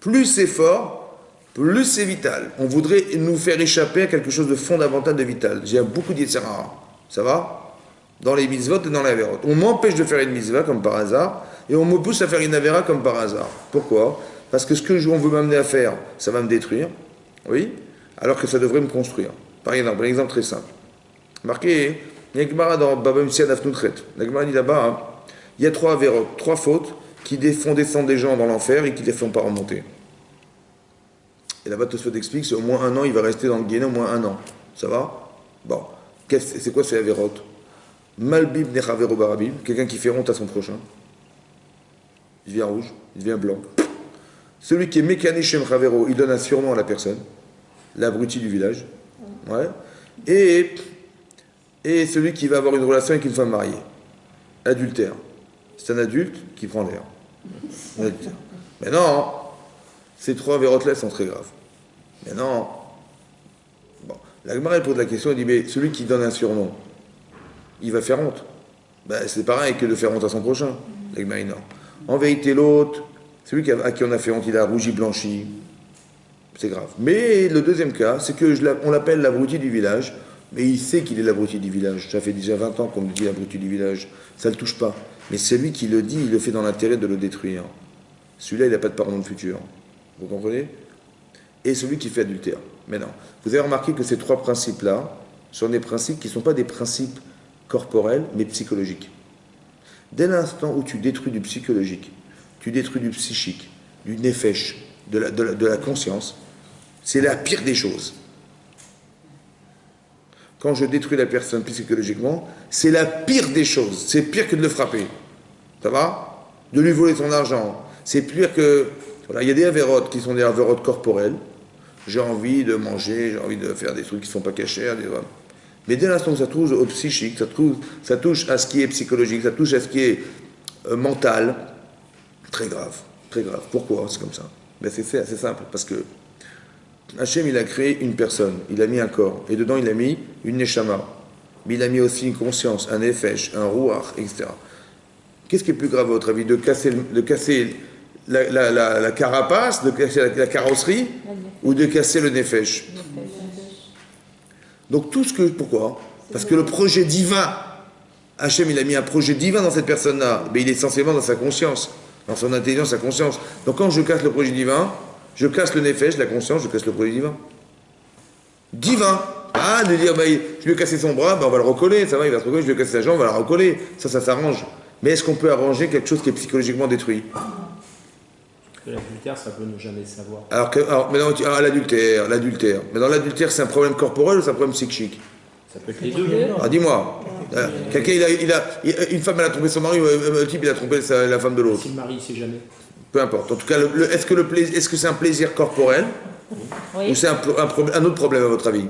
[SPEAKER 1] Plus c'est fort, plus c'est vital. On voudrait nous faire échapper à quelque chose de fondamental, de vital. J'ai beaucoup de Yitzhara. Ça va? Dans les mitzvot et dans les avérotes. On m'empêche de faire une mitzvah comme par hasard, et on me pousse à faire une avéra comme par hasard. Pourquoi? Parce que ce que on veut m'amener à faire, ça va me détruire, oui, alors que ça devrait me construire. Par exemple, un exemple très simple. Marqué, il y a une Gemara dans Baba Mitzvah Nafnutret. La Gemara dit là-bas, hein, il y a 3 avérotes, 3 fautes qui font descendre des gens dans l'enfer et qui ne les font pas remonter. Et là-bas, Tosfot explique, c'est au moins 1 an, il va rester dans le Guéné au moins 1 an. Ça va? Bon. C'est quoi ces avérotes? Malbib nechavero barabib, quelqu'un qui fait honte à son prochain. Il devient rouge, il devient blanc. Celui qui est mécanique chez Mchavero, il donne un surnom à la personne, l'abruti du village. Ouais. Et celui qui va avoir une relation avec une femme mariée, adultère. c'est un adulte qui prend l'air. Un adulte. Mais non, ces 3 vérotes-là sont très graves. Mais non. Bon, la Gemara elle pose la question, elle dit, mais celui qui donne un surnom, il va faire honte. Ben, c'est pareil que de faire honte à son prochain. La Gemara dit non. En vérité, l'autre, celui à qui on a fait honte, il a rougi blanchi. C'est grave. Mais le deuxième cas, c'est que on l'appelle l'abruti du village, mais il sait qu'il est l'abruti du village. Ça fait déjà 20 ans qu'on me dit l'abruti du village. Ça ne le touche pas. Mais celui qui le dit, il le fait dans l'intérêt de le détruire. Celui-là, il n'a pas de pardon de futur. Vous comprenez? Et celui qui fait adultère. Mais non. Vous avez remarqué que ces 3 principes-là sont des principes qui ne sont pas des principes corporels, mais psychologiques. Dès l'instant où tu détruis du psychologique, tu détruis du psychique, du nefesh, de la conscience, c'est la pire des choses. Quand je détruis la personne psychologiquement, c'est la pire des choses. C'est pire que de le frapper. Ça va? De lui voler son argent. C'est pire que... Voilà, il y a des avérotes qui sont des avérotes corporelles. J'ai envie de manger, j'ai envie de faire des trucs qui ne sont pas cachés. Mais dès l'instant où ça touche au psychique, ça touche à ce qui est psychologique, ça touche à ce qui est mental, très grave, très grave. Pourquoi c'est comme ça? Ben c'est assez simple, parce que Hachem, il a créé une personne, il a mis un corps, et dedans il a mis une neshama, mais il a mis aussi une conscience, un nefesh, un ruach, etc. Qu'est-ce qui est plus grave à votre avis? De casser la carapace, de casser la carrosserie, ou de casser le nefesh? Donc tout ce que... Pourquoi? Parce que le projet divin, Hachem, il a mis un projet divin dans cette personne-là, mais il est essentiellement dans sa conscience, dans son intelligence, sa conscience. Donc quand je casse le projet divin, je casse le nefesh, la conscience, je casse le projet divin. Divin. Ah, de dire, je lui ai cassé son bras, on va le recoller, ça va, il va se recoller, je lui ai cassé sa jambe, on va la recoller. Ça s'arrange. Mais est-ce qu'on peut arranger quelque chose qui est psychologiquement détruit?
[SPEAKER 2] L'adultère, ça peut ne jamais savoir.
[SPEAKER 1] L'adultère. Mais dans l'adultère, c'est un problème corporel ou c'est un problème psychique?
[SPEAKER 2] Ça peut être les deux.
[SPEAKER 1] Ah, dis-moi. Quelqu'un, une femme, elle a trompé son mari, le type, il a trompé la femme de l'autre.
[SPEAKER 2] Si le mari, il sait jamais.
[SPEAKER 1] Peu importe. En tout cas, est-ce que c'est un plaisir corporel ou c'est un autre problème à votre avis?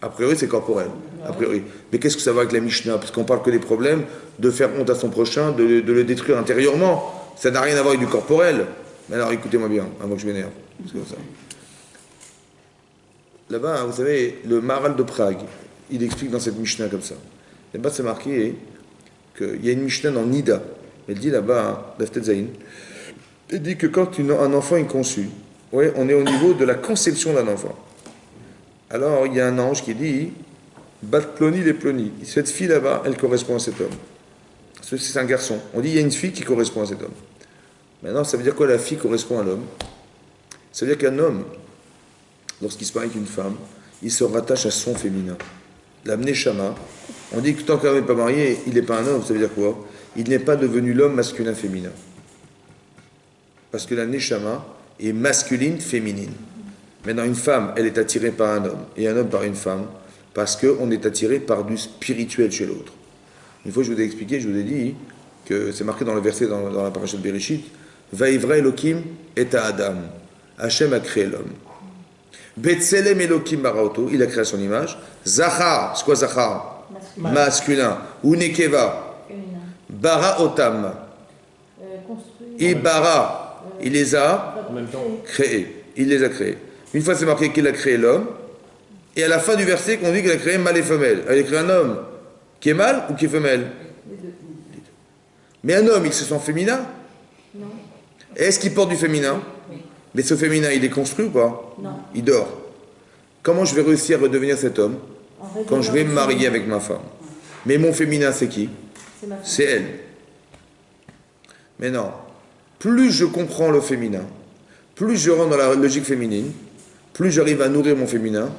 [SPEAKER 1] A priori, c'est corporel. A priori. Mais qu'est-ce que ça va avec la Mishnah? Parce qu'on parle que des problèmes de faire honte à son prochain, de le détruire intérieurement. Ça n'a rien à voir avec du corporel. Mais alors, écoutez-moi bien, avant que je m'énerve. C'est comme ça. Là-bas, vous savez, le Maharal de Prague, il explique dans cette Mishnah comme ça. Là-bas, c'est marqué qu'il y a une Mishnah dans Nida. Elle dit là-bas, Daftet Zayin, elle dit que quand un enfant est conçu, ouais, on est au niveau de la conception d'un enfant. Alors, il y a un ange qui dit, Bat Ploni les Ploni. Cette fille là-bas, elle correspond à cet homme. C'est un garçon. On dit, il y a une fille qui correspond à cet homme. Maintenant, ça veut dire quoi, la fille correspond à l'homme? Ça veut dire qu'un homme, lorsqu'il se marie avec une femme, il se rattache à son féminin. La Neshama, on dit que tant qu'un homme n'est pas marié, il n'est pas un homme. Ça veut dire quoi? Il n'est pas devenu l'homme masculin-féminin. Parce que la Neshama est masculine-féminine. Maintenant, une femme, elle est attirée par un homme, et un homme par une femme, parce qu'on est attiré par du spirituel chez l'autre. Une fois, je vous ai expliqué, je vous ai dit que c'est marqué dans le verset dans la paracha de Bereshit, Vaivra Elokim et Adam. Hachem a créé l'homme. Betselem Elokim Baraoto, il a créé à son image. Zachar, c'est quoi Zachar? Masculin. Ou Nekeva. Bara Otam. Et Bara, il les a créés. Il les a créés. Une fois, c'est marqué qu'il a créé l'homme. Et à la fin du verset, qu'on dit qu'il a créé mâle et femelle. Il a créé un homme qui est mâle ou qui est femelle? Mais un homme, il se sent féminin?
[SPEAKER 4] Non.
[SPEAKER 1] Est-ce qu'il porte du féminin?
[SPEAKER 4] Oui.
[SPEAKER 1] Mais ce féminin, il est construit ou pas?
[SPEAKER 4] Non.
[SPEAKER 1] Il dort. Comment je vais réussir à redevenir cet homme? Quand je vais me marier avec ma femme. Mais mon féminin, c'est qui? C'est elle. Mais non. Plus je comprends le féminin, plus je rentre dans la logique féminine, plus j'arrive à nourrir mon féminin.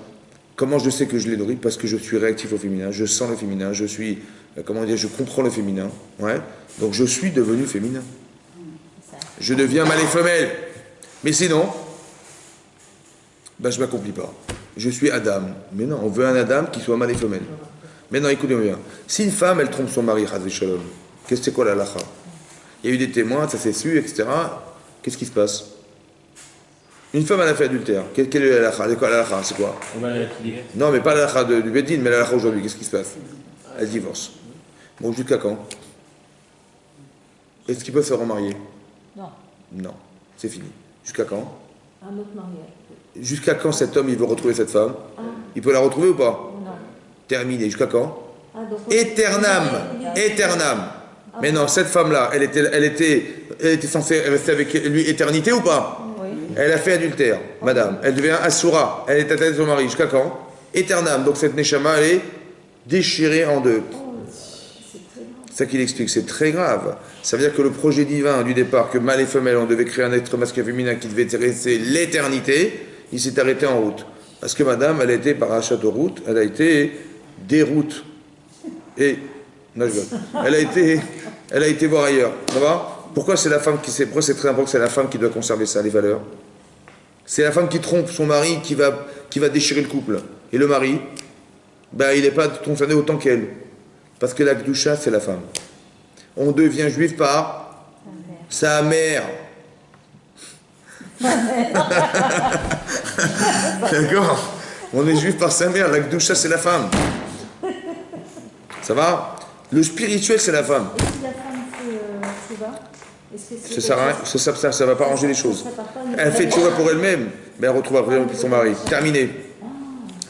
[SPEAKER 1] Comment je sais que je l'ai nourri? Parce que je suis réactif au féminin, je sens le féminin, je suis, je comprends le féminin. Ouais. Donc je suis devenu féminin. Je deviens mâle et femelle. Mais sinon, je ne m'accomplis pas. Je suis Adam. Mais non, on veut un Adam qui soit mâle et femelle. Maintenant, écoutez-moi bien. Si une femme, elle trompe son mari, qu'est-ce que c'est quoi la halakha? Il y a eu des témoins, ça s'est su, etc. Qu'est-ce qui se passe? Une femme, elle a fait adultère. Quelle est la halakha? C'est quoi? Non, mais pas la halakha du Beddin, mais la halakha aujourd'hui. Qu'est-ce qui se passe? Elle divorce. Bon, jusqu'à quand? Est-ce qu'il peut se remarier?
[SPEAKER 3] Non.
[SPEAKER 1] Non. C'est fini. Jusqu'à quand?
[SPEAKER 4] Un autre mariage.
[SPEAKER 1] Jusqu'à quand cet homme, il veut retrouver cette femme?
[SPEAKER 4] Ah,
[SPEAKER 1] Il peut la retrouver ou pas?
[SPEAKER 3] Non.
[SPEAKER 1] Terminé. Jusqu'à quand?
[SPEAKER 4] ah, donc
[SPEAKER 1] Éternam. Éternam. Mais non, cette femme-là, elle était censée rester avec lui éternité ou pas?
[SPEAKER 3] Oui.
[SPEAKER 1] Elle a fait adultère, madame. Elle devient Assoura. Elle est attaquée de son mari. Jusqu'à quand? Éternam. Donc cette Neshama, elle est déchirée en deux.
[SPEAKER 4] c'est très grave.
[SPEAKER 1] C'est ça qu'il explique. C'est très grave. Ça veut dire que le projet divin du départ, que mâle et femelle, on devait créer un être masculin et féminin qui devait rester l'éternité, il s'est arrêté en route. Parce que madame, elle a été par un château route, elle a été déroute. Et. Non, je veux. Elle a été voir ailleurs. Ça va? Pourquoi c'est la femme qui sait? Pourquoi c'est très important que c'est la femme qui doit conserver ça, les valeurs? C'est la femme qui trompe son mari qui va déchirer le couple. Et le mari, ben, il n'est pas concerné autant qu'elle. Parce que la Gdusha, c'est la femme. On devient juif par sa mère. D'accord? On est juif par sa mère. La Gdusha, c'est la femme. Ça va? Le spirituel, c'est la femme.
[SPEAKER 4] Et si la femme fait Tchouva, est-ce que c'est
[SPEAKER 1] Ça sert à rien, ça va pas ranger les choses. Elle fait Tchouva pour elle-même, mais elle retrouve après son mari. Terminé.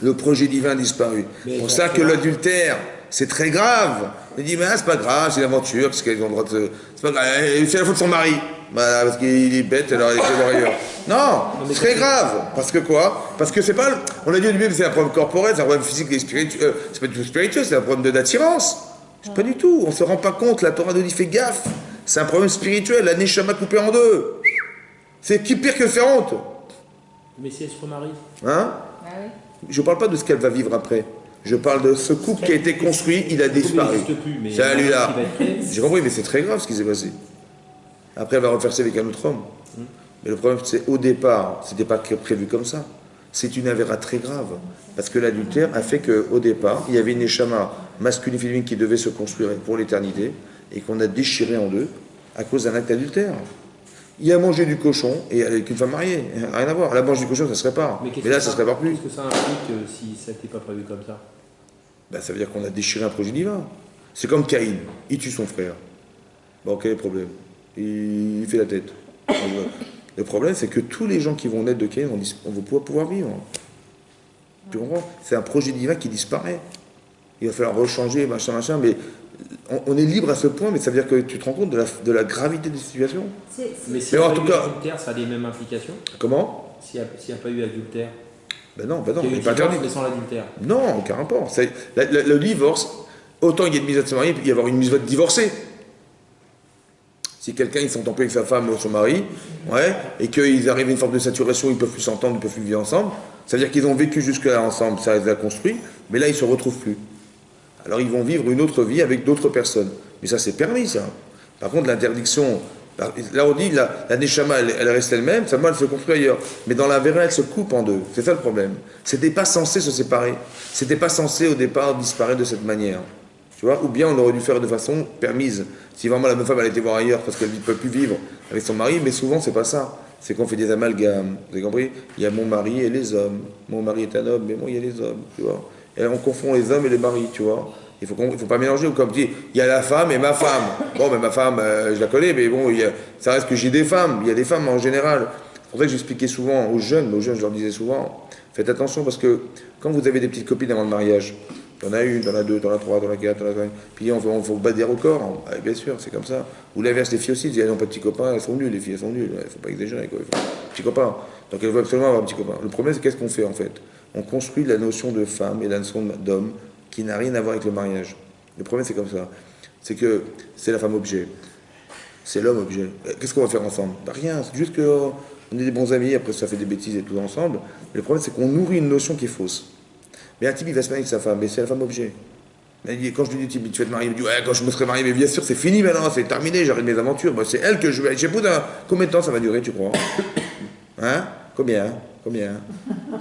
[SPEAKER 1] Le projet divin a disparu. C'est pour ça que l'adultère, c'est très grave. Il dit, mais c'est pas grave, c'est l'aventure, parce qu'elles ont le droit de... C'est pas grave, c'est la faute de son mari. Voilà, parce qu'il est bête, alors elle est voir ailleurs. Non, c'est très grave. Parce que quoi? Parce que c'est pas... On a dit au début que c'est un problème corporel, c'est un problème physique et spirituel. C'est pas du tout spirituel, c'est un problème d'attirance. C'est pas du tout, on se rend pas compte, la Torah nous dit fais gaffe. C'est un problème spirituel, la Neshama coupée en deux. C'est qui pire que faire honte?
[SPEAKER 2] Mais si elle se remarie.
[SPEAKER 1] Hein?
[SPEAKER 3] Ah oui.
[SPEAKER 1] Je parle pas de ce qu'elle va vivre après. Je parle de ce couple qui a été construit, il a disparu. Salut là. J'ai compris, mais c'est très grave ce qui s'est passé. Après, elle va refaire ça avec un autre homme. Mais le problème, c'est au départ, c'était pas prévu comme ça. C'est une avéra très grave. Parce que l'adultère a fait qu'au départ, il y avait une neshama masculine et féminine qui devait se construire pour l'éternité et qu'on a déchiré en deux à cause d'un acte adultère. Il a mangé du cochon et avec une femme mariée. Rien à voir. Elle a mangé du cochon, ça se répare. Mais là, ça se répare plus.
[SPEAKER 2] Qu'est-ce que ça implique si ça n'était pas prévu comme ça?
[SPEAKER 1] Ben, ça veut dire qu'on a déchiré un projet divin. C'est comme Caïn. Il tue son frère. Bon, quel est le problème? Il fait la tête. Le problème, c'est que tous les gens qui vont naître de Caïn vont pouvoir vivre. Tu comprends? C'est un projet divin qui disparaît. Il va falloir rechanger, machin, mais on est libre à ce point, mais ça veut dire que tu te rends compte de la gravité des situations.
[SPEAKER 2] Mais s'il n'y a pas eu adultère, ça a les mêmes implications?
[SPEAKER 1] Comment?
[SPEAKER 2] S'il n'y a pas eu adultère?
[SPEAKER 1] Ben non,
[SPEAKER 2] il
[SPEAKER 1] il n'est pas interdit.
[SPEAKER 2] Mais sans l'adultère?
[SPEAKER 1] Non, aucun rapport. Le divorce, autant il y a une mise à se marier, il peut y avoir une mise à divorcer. Si quelqu'un il s'entend plus avec sa femme ou son mari, ouais, et qu'ils arrivent à une forme de saturation, ils ne peuvent plus s'entendre, ils ne peuvent plus vivre ensemble, ça veut dire qu'ils ont vécu jusque-là ensemble, ça les a construits, mais là ils ne se retrouvent plus. Alors ils vont vivre une autre vie avec d'autres personnes. Mais ça c'est permis ça. Par contre l'interdiction, là on dit la Neshama elle reste elle-même, sa elle se construit ailleurs. Mais dans la Vera elle se coupe en deux. C'est ça le problème. C'était pas censé se séparer. C'était pas censé au départ disparaître de cette manière. Tu vois? Ou bien on aurait dû faire de façon permise. Si vraiment la même femme elle était voir ailleurs parce qu'elle ne peut plus vivre avec son mari, mais souvent c'est pas ça. C'est qu'on fait des amalgames. Vous avez compris? Il y a mon mari et les hommes. Mon mari est un homme, mais moi il y a les hommes. Tu vois? Et on confond les hommes et les maris, tu vois. Il faut pas mélanger. Ou comme tu dis, il y a la femme et ma femme. Bon, mais ma femme, je la connais, mais bon, ça reste que j'ai des femmes. Il y a des femmes en général. C'est pour ça que j'expliquais souvent aux jeunes, je leur disais souvent, faites attention parce que quand vous avez des petites copines avant le mariage, t'en as une, t'en as deux, t'en as trois, t'en as quatre, t'en as cinq, puis on faut battre des records. Ah, bien sûr, c'est comme ça. Ou l'inverse, les filles aussi, elles n'ont pas de petits copains, elles sont nulles, les filles, elles sont nulles. Il ne faut pas exagérer, quoi. Petits copains. Donc elles veulent absolument avoir un petit copain. Le problème, c'est qu'est-ce qu'on fait en fait? On construit la notion de femme et la notion d'homme qui n'a rien à voir avec le mariage. Le problème, c'est comme ça. C'est que c'est la femme objet. C'est l'homme objet. Qu'est-ce qu'on va faire ensemble? Bah, rien. C'est juste qu'on est des bons amis, après ça fait des bêtises et tout ensemble. Mais le problème, c'est qu'on nourrit une notion qui est fausse. Mais un type, il va se marier avec sa femme, mais c'est la femme objet. Mais quand je lui dis, type, tu vas te marier, il me dit, ouais, quand je me serai marié, mais bien sûr, c'est fini maintenant, c'est terminé, j'arrête mes aventures. Bah, c'est elle que je vais. Je sais pas combien de temps ça va durer, tu crois? Hein? Combien?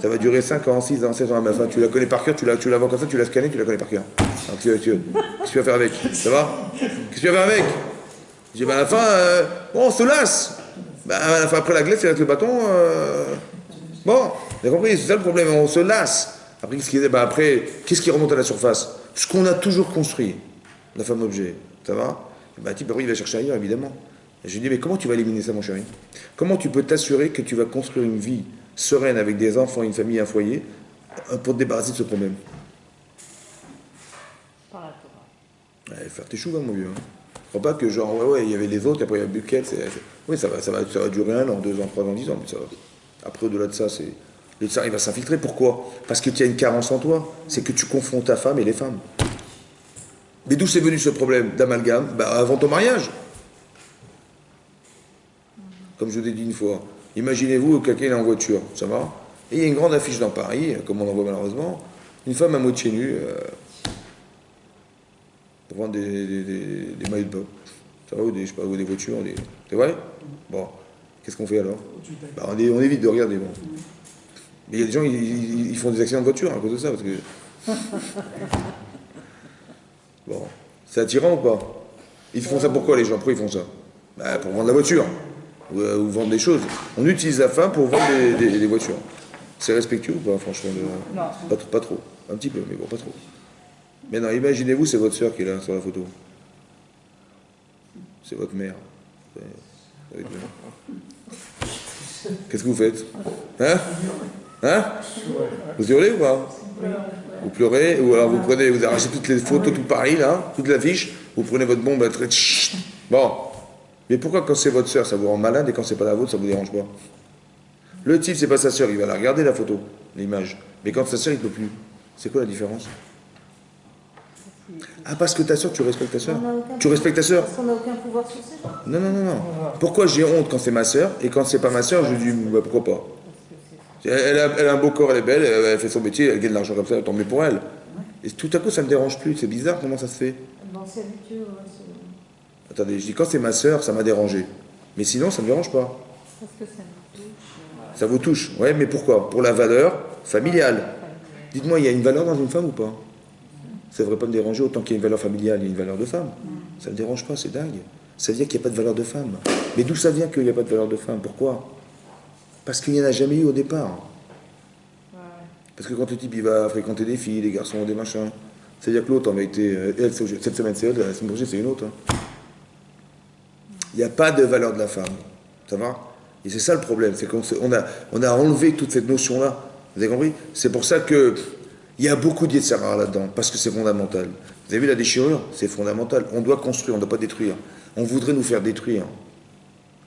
[SPEAKER 1] Ça va durer 5 ans, 6 ans, 7 ans à ma fin. Tu la connais par cœur, tu la vois comme ça, tu l'as scannée, tu la connais par cœur. Alors, qu'est-ce que tu vas faire avec? Ça va? Qu'est-ce que tu vas faire avec? Je dis, bah, à la fin, bon, on se lasse. Bah, à la fin, après la glace, avec le bâton, bon, vous avez compris, c'est ça le problème, on se lasse. Après, qu'est-ce qui remonte à la surface? Ce qu'on a toujours construit, la femme objet. Ça va? Bah, type, après, il va chercher ailleurs, évidemment. Et je lui dis, mais comment tu vas éliminer ça, mon chéri? Comment tu peux t'assurer que tu vas construire une vie sereine avec des enfants, une famille, un foyer, pour te débarrasser de ce problème?
[SPEAKER 3] Par la Torah.
[SPEAKER 1] Ouais, faire tes choux, hein, mon vieux. Hein. Je crois pas que genre, ouais, il y avait les autres, après il y a Bucket, oui, ça va durer 1 an, 2 ans, 3 ans, 10 ans, mais ça va. Après, au-delà de ça, le tsar, il va s'infiltrer. Pourquoi? Parce que tu as une carence en toi, c'est que tu confonds ta femme et les femmes. Mais d'où c'est venu ce problème d'amalgame? Bah, avant ton mariage. Comme je vous l'ai dit une fois, imaginez-vous quelqu'un est en voiture, ça va? Et il y a une grande affiche dans Paris, comme on en voit malheureusement, une femme à moitié nue, pour vendre des maillots de bain. Ça va, ou des, je sais pas, ou des voitures, c'est vrai? Bon, qu'est-ce qu'on fait alors? Bah, on évite de regarder, bon. Mais il y a des gens, ils font des accidents de voiture à cause de ça, parce que... Bon, c'est attirant ou pas? Ils font ça pourquoi, les gens? Pourquoi ils font ça? Bah, pour vendre la voiture, ou vendre des choses. On utilise la femme pour vendre des voitures. C'est respectueux ou pas, franchement? Pas trop. Un petit peu, mais bon, pas trop. Mais non, imaginez-vous, c'est votre soeur qui est là, sur la photo. C'est votre mère. Qu'est-ce que vous faites? Hein? Hein? Vous hurlez ou pas? Vous pleurez, ou alors vous arrachez toutes les photos, tout Paris, là, toute l'affiche, vous prenez votre bombe, bon. Mais pourquoi quand c'est votre soeur, ça vous rend malade, et quand c'est pas la vôtre, ça vous dérange pas? Le type, c'est pas sa soeur, il va la regarder, la photo, l'image. Mais quand sa soeur, il peut plus. C'est quoi la différence? Ah, parce que ta soeur, tu respectes ta soeur? Tu respectes ta soeur?
[SPEAKER 4] Parce qu'on n'a aucun pouvoir sur ces gens.
[SPEAKER 1] Non. Pourquoi j'ai honte quand c'est ma soeur, et quand c'est pas ma soeur, je dis, bah, pourquoi pas? Elle a un beau corps, elle est belle, elle fait son métier, elle gagne de l'argent comme ça, tant mieux pour elle. Et tout à coup, ça me dérange plus. C'est bizarre, comment ça se fait?
[SPEAKER 4] Dans ces habitudes,
[SPEAKER 1] Attendez, je dis quand c'est ma sœur, ça m'a dérangé. Mais sinon, ça me dérange pas.
[SPEAKER 3] Parce que ça nous touche.
[SPEAKER 1] Ça vous touche. Ouais, mais pourquoi? Pour la valeur familiale. Dites-moi, il y a une valeur dans une femme ou pas? Ça devrait pas me déranger autant qu'il y a une valeur familiale, il y a une valeur de femme. Ça me dérange pas, c'est dingue. Ça veut dire qu'il n'y a pas de valeur de femme. Mais d'où ça vient qu'il n'y a pas de valeur de femme? Pourquoi? Parce qu'il n'y en a jamais eu au départ. Parce que quand le type il va fréquenter des filles, des garçons, des machins, c'est-à-dire que l'autre en a été. Elle, cette semaine c'est elle, la semaine prochaine c'est une autre. Hein. Il n'y a pas de valeur de la femme. Ça va? Et c'est ça le problème, c'est qu'on on a enlevé toute cette notion-là. Vous avez compris? C'est pour ça que il y a beaucoup d'Yetzirah là-dedans, parce que c'est fondamental. Vous avez vu la déchirure? C'est fondamental. On doit construire, on ne doit pas détruire. On voudrait nous faire détruire.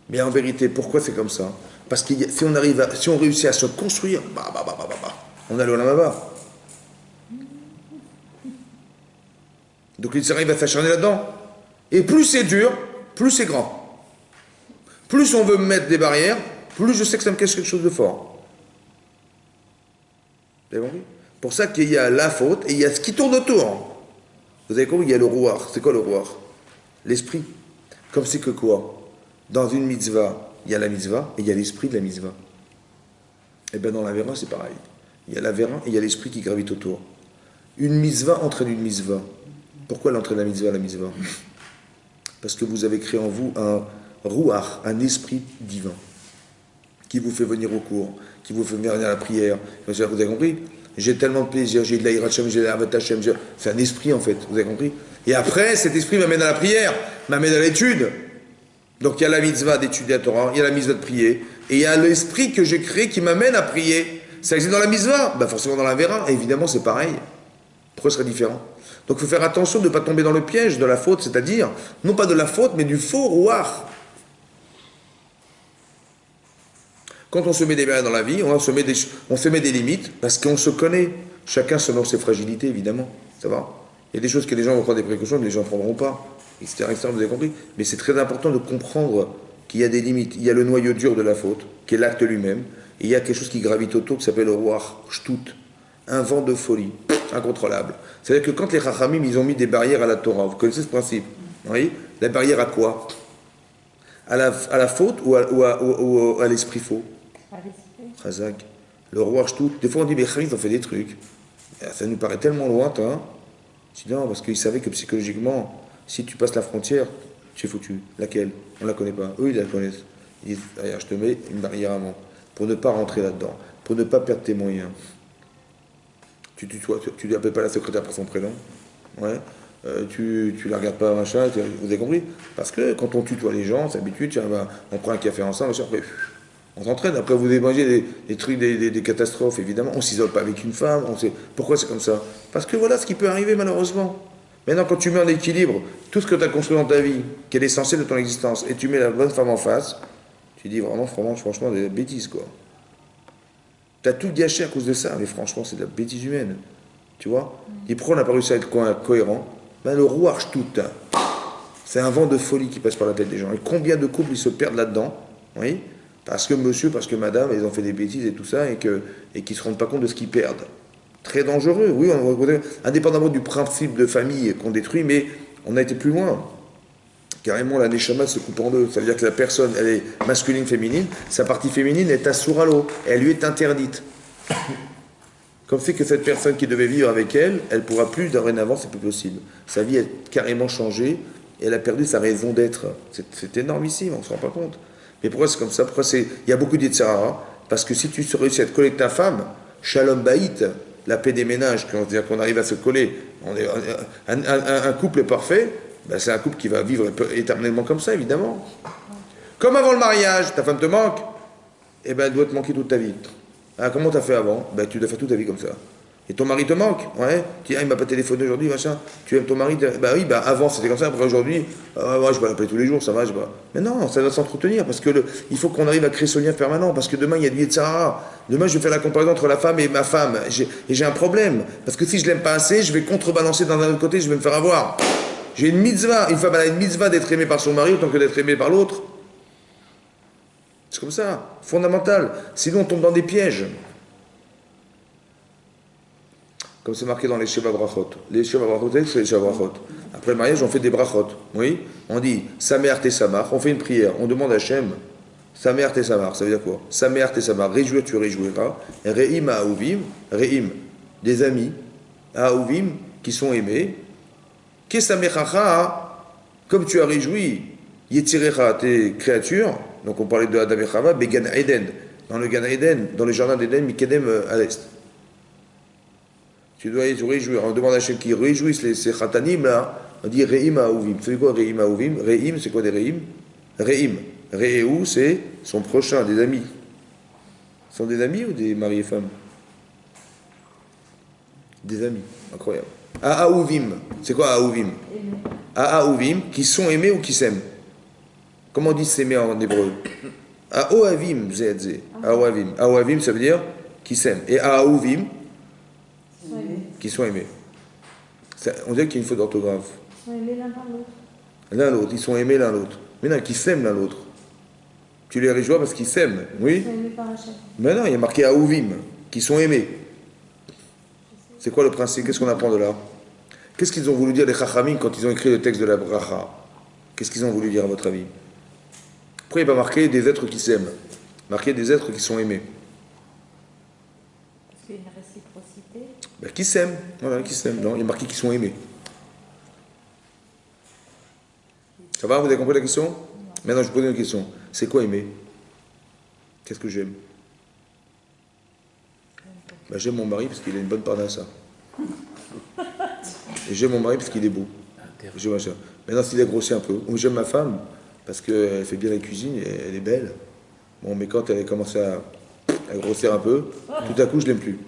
[SPEAKER 1] Mais en vérité, pourquoi c'est comme ça? Parce que si on réussit à se construire, on a l'Olam Haba. Donc l'Israël va s'acharner là-dedans. Et plus c'est dur, plus c'est grand. Plus on veut me mettre des barrières, plus je sais que ça me cache quelque chose de fort. Vous avez compris? Pour ça qu'il y a la faute et il y a ce qui tourne autour. Vous avez compris? Il y a le rouar. C'est quoi le rouar? L'esprit. Comme c'est que quoi? Dans une mitzvah, il y a la mitzvah et il y a l'esprit de la mitzvah. Et bien dans la vera, c'est pareil. Il y a la vera et il y a l'esprit qui gravite autour. Une mitzvah entraîne une mitzvah. Pourquoi elle entraîne la mitzvah? Parce que vous avez créé en vous un rouar, un esprit divin, qui vous fait venir au cours, qui vous fait venir à la prière. Vous avez compris? J'ai tellement de plaisir, j'ai de l'Aïrat Hashem, j'ai de l'Avat Hashem, c'est un esprit en fait, vous avez compris? Et après, cet esprit m'amène à la prière, m'amène à l'étude. Donc il y a la mitzvah d'étudier la Torah, il y a la mitzvah de prier, et il y a l'esprit que j'ai créé qui m'amène à prier. Ça existe dans la mitzvah? Ben forcément dans la vera, évidemment c'est pareil. Pourquoi ce serait différent? Donc il faut faire attention de ne pas tomber dans le piège de la faute, c'est-à-dire, non pas de la faute, mais du faux rouar. Quand on se met des barrières dans la vie, on se met des limites, parce qu'on se connaît. Chacun selon ses fragilités, évidemment. Ça va? Il y a des choses que les gens vont prendre des précautions, mais les gens ne prendront pas. Etc., etc., vous avez compris? Mais c'est très important de comprendre qu'il y a des limites. Il y a le noyau dur de la faute, qui est l'acte lui-même, et il y a quelque chose qui gravite autour, qui s'appelle le rouar, shtout, un vent de folie, incontrôlable. C'est-à-dire que quand les Chachamim, ils ont mis des barrières à la Torah, vous connaissez ce principe? Vous voyez? La barrière à quoi? À la faute ou à l'esprit faux?
[SPEAKER 3] À l'esprit.
[SPEAKER 1] Chazak. Le roi shtout. Des fois on dit, mais Chachamim, ils ont fait des trucs. Ça nous paraît tellement lointain. Je dis non, parce qu'ils savaient que psychologiquement, si tu passes la frontière, tu es foutu. Laquelle? On ne la connaît pas. Eux, ils la connaissent. Ils disent, regarde, je te mets une barrière avant, pour ne pas rentrer là-dedans, pour ne pas perdre tes moyens. Tu lui appelles pas la secrétaire par son prénom. Ouais. tu la regardes pas, machin, vous avez compris? Parce que quand on tutoie les gens, c'est habitué, tiens, on prend un café ensemble, machin, après, on s'entraîne. Après, vous mangez des trucs, des catastrophes, évidemment. On s'isole pas avec une femme. Pourquoi c'est comme ça? Parce que voilà ce qui peut arriver, malheureusement. Maintenant, quand tu mets en équilibre tout ce que tu as construit dans ta vie, qui est l'essentiel de ton existence, et tu mets la bonne femme en face, tu dis vraiment, franchement, des bêtises, quoi. Tu as tout gâché à cause de ça, mais franchement, c'est de la bêtise humaine. Tu vois? Et pourquoi on n'a pas réussi à être cohérent? Ben, le rouage tout, hein. C'est un vent de folie qui passe par la tête des gens. Et combien de couples ils se perdent là-dedans? Oui? Parce que monsieur, parce que madame, ils ont fait des bêtises et tout ça, et qu'ils ne se rendent pas compte de ce qu'ils perdent. Très dangereux, oui, indépendamment du principe de famille qu'on détruit, mais on a été plus loin. Carrément, la neshama se coupe en deux. Ça veut dire que la personne, elle est masculine, féminine, sa partie féminine est assour à l'eau, elle lui est interdite. Comme c'est que cette personne qui devait vivre avec elle, elle ne pourra plus, dorénavant, c'est plus possible. Sa vie a carrément changé, et elle a perdu sa raison d'être. C'est énormissime, on ne se rend pas compte. Mais pourquoi c'est comme ça? Il y a beaucoup d'Yetzirara, parce que si tu réussis à te coller avec ta femme, Shalom Baït, la paix des ménages, c'est-à-dire qu'on arrive à se coller, un couple parfait, ben c'est un couple qui va vivre éternellement comme ça, évidemment. Comme avant le mariage, ta femme te manque, eh ben elle doit te manquer toute ta vie. Ah, comment t'as fait avant? Ben tu dois faire toute ta vie comme ça. Et ton mari te manque, ouais. Tu dis, il m'a pas téléphoné aujourd'hui, machin. Tu aimes ton mari? Bah oui, bah avant c'était comme ça, après aujourd'hui, je vais l'appeler tous les jours, ça va, je vais. Mais non, ça doit s'entretenir, parce que il faut qu'on arrive à créer ce lien permanent, parce que demain il y a du Yetzirara. Demain je vais faire la comparaison entre la femme et ma femme, et j'ai un problème. Parce que si je l'aime pas assez, je vais contrebalancer d'un autre côté, je vais me faire avoir. J'ai une mitzvah, une femme elle a une mitzvah d'être aimée par son mari autant que d'être aimée par l'autre. C'est comme ça, fondamental. Sinon on tombe dans des pièges. Comme c'est marqué dans les Sheva Brachot. Les Sheva Brachot, c'est les Sheva Brachot. Après le mariage, on fait des Brachot. Oui? On dit Samer Tessamar, on fait une prière, on demande à Hachem Samer Tessamar, ça veut dire quoi? Samer Tessamar, réjouir, tu réjouiras. Re'im Aouvim, Re'im, des amis, Aouvim, qui sont aimés. Kesamechacha, comme tu as réjoui, Yetzirecha, tes créatures, donc on parlait de Adam et Chava, Began Eden, dans le Gan Eden, dans le jardin d'Eden, Mikedem à l'est. Tu dois te réjouir. On demande à Hachem qui réjouissent ces khatanim là. On dit Re'im Aouvim. C'est quoi Re'im Aouvim? Re'im, c'est quoi des Re'im? Re'im. Re'eu, c'est son prochain, des amis. Ce sont des amis ou des maris et femmes? Des amis. Incroyable. Aouvim. C'est quoi Aouvim? Aouvim, qui sont aimés ou qui s'aiment? Comment on dit s'aimer en hébreu? Aoavim, zedze. Aoavim. Aoavim, ça veut dire qui s'aiment. Et Aouvim, qui sont aimés. On dirait qu'il y a une faute d'orthographe.
[SPEAKER 4] Ils sont aimés l'un par l'autre.
[SPEAKER 1] L'un l'autre, ils sont aimés l'un l'autre. Mais non, qui s'aiment l'un l'autre. Tu les réjouis parce qu'ils s'aiment, oui?
[SPEAKER 4] Ils sont aimés par Hachem.
[SPEAKER 1] Mais non, il y a marqué Aouvim, qui sont aimés. C'est quoi le principe? Qu'est-ce qu'on apprend de là? Qu'est-ce qu'ils ont voulu dire les Chachamim quand ils ont écrit le texte de la Bracha? Qu'est-ce qu'ils ont voulu dire à votre avis? Pourquoi il n'y a pas marqué des êtres qui s'aiment? Marqué des êtres qui sont aimés.
[SPEAKER 3] Parce qu'il y a une réciprocité.
[SPEAKER 1] Ben, qui s'aiment, voilà, qui s'aiment. Non, il y a marqué qu'ils sont aimés. Ça va, vous avez compris la question? Non. Maintenant, je vous pose une question. C'est quoi aimer? Qu'est-ce que j'aime? Ben, j'aime mon mari parce qu'il a une bonne parnassa. Et j'aime mon mari parce qu'il est beau. J'aime ça. Maintenant, s'il a grossi un peu. Ou j'aime ma femme parce qu'elle fait bien la cuisine et elle est belle. Bon, mais quand elle a commencé à grossir un peu, tout à coup, je l'aime plus.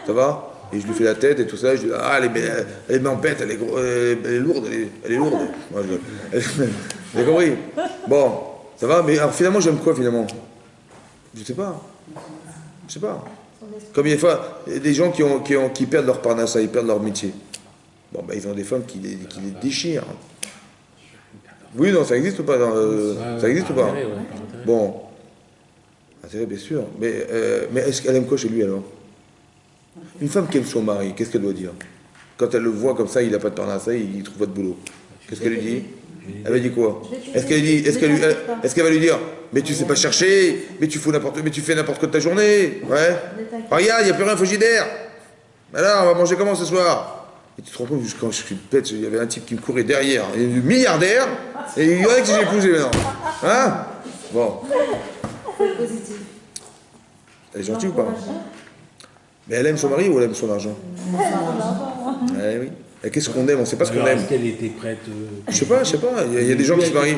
[SPEAKER 1] Ça va? Et je lui fais la tête et tout ça, je dis, ah, elle est m'embête, elle est lourde, elle est lourde. Moi, vous avez compris? Bon, ça va, mais alors finalement, j'aime quoi finalement? Je sais pas. Je sais pas. Comme il y a des fois, des gens qui perdent leur parnassa, ils perdent leur métier. Bon, ben, ils ont des femmes qui les déchirent. Oui, non, ça existe ou pas ça existe ou pas? Bon. Intérêt, bien sûr. Mais est-ce qu'elle aime quoi chez lui alors? Une femme qui aime son mari, qu'est-ce qu'elle doit dire? Quand elle le voit comme ça, il n'a pas de parnassa, il trouve pas de boulot. Qu'est-ce qu'elle lui dit? Elle va dire quoi? Est-ce qu'elle va lui dire, mais tu sais pas chercher, mais tu fais n'importe quoi de ta journée, ouais? Regarde, il n'y a plus rien au frigidaire. Alors, on va manger comment ce soir? Et tu te rends compte, quand je suis bête, il y avait un type qui me courait derrière, il est milliardaire, et il y en a que j'ai épousé maintenant. Hein? Bon.
[SPEAKER 4] C'est positif.
[SPEAKER 1] Elle est gentille ou pas? Mais elle aime son mari ou elle aime son argent? Eh oui. Et qu'est-ce qu'on aime? On ne sait pas ce qu'on
[SPEAKER 2] Alors,
[SPEAKER 1] aime.
[SPEAKER 2] est-ce qu'elle était prête
[SPEAKER 1] Je sais pas. Il y a des gens qui se marient.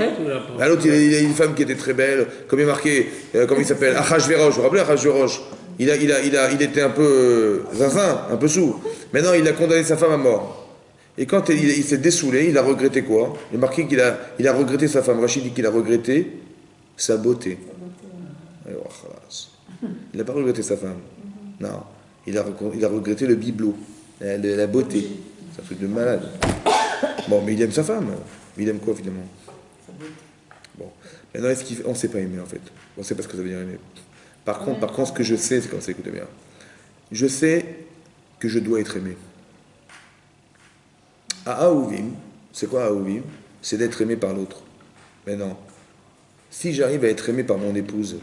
[SPEAKER 1] Ah, l'autre, il y a une femme qui était très belle, comme il est marqué, comment il s'appelle? Achashverosh, vous vous rappelez Achashverosh? Il était un peu zinzin, un peu sous. Maintenant, il a condamné sa femme à mort. Et quand il s'est dessoulé, il a regretté quoi? Il est marqué qu'il a regretté sa femme. Rachid dit qu'il a regretté sa beauté. Alors, khalas. Il n'a pas regretté sa femme. Non. Il a regretté le bibelot, la beauté. C'est un truc de malade. Bon, mais il aime sa femme. Il aime quoi finalement? Bon. Maintenant, on ne sait pas aimer en fait. On ne sait pas ce que ça veut dire aimer. Par contre, ce que je sais, c'est comme ça, écoutez bien. Je sais que je dois être aimé. À Aouvim, c'est quoi Aouvim? C'est d'être aimé par l'autre. Mais non. Si j'arrive à être aimé par mon épouse,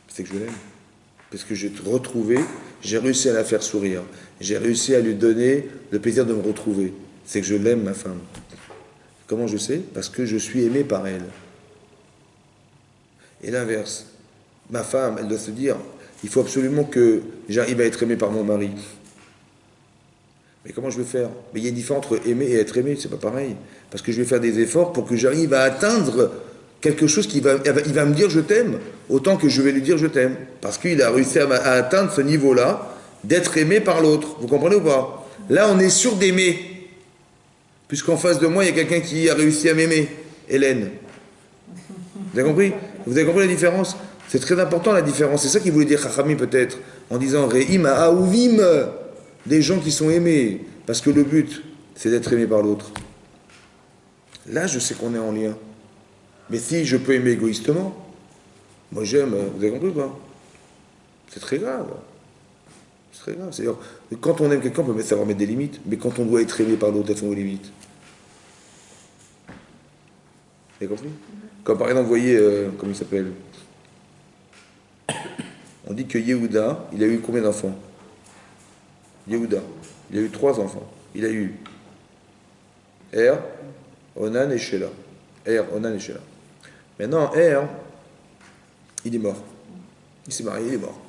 [SPEAKER 1] c'est que je l'aime. Parce que j'ai retrouvé, j'ai réussi à la faire sourire. J'ai réussi à lui donner le plaisir de me retrouver. C'est que je l'aime, ma femme. Comment je sais? Parce que je suis aimé par elle. Et l'inverse. Ma femme, elle doit se dire, il faut absolument que j'arrive à être aimé par mon mari. Mais comment je vais faire? Mais il y a une différence entre aimer et être aimé, c'est pas pareil. Parce que je vais faire des efforts pour que j'arrive à atteindre quelque chose il va me dire je t'aime, autant que je vais lui dire je t'aime. Parce qu'il a réussi à atteindre ce niveau-là, d'être aimé par l'autre. Vous comprenez ou pas? Là, on est sûr d'aimer. Puisqu'en face de moi, il y a quelqu'un qui a réussi à m'aimer. Hélène. Vous avez compris? Vous avez compris la différence? C'est très important la différence. C'est ça qu'il voulait dire Chachami peut-être, en disant Re'im ha'aouvim, des gens qui sont aimés. Parce que le but, c'est d'être aimé par l'autre. Là, je sais qu'on est en lien. Mais si je peux aimer égoïstement, moi j'aime, vous avez compris ou pas? C'est très grave. C'est très grave. C'est-à-dire, quand on aime quelqu'un, on peut savoir mettre des limites, mais quand on doit être aimé par l'autre, elles sont aux limites. Vous avez compris? Comme par exemple, vous voyez, comment il s'appelle? On dit que Yehuda, il a eu combien d'enfants? Yehuda, il a eu 3 enfants. Il a eu Er, Onan et Shelah. Er, Onan et Shelah. Maintenant, Er, il est mort. Il s'est marié, il est mort.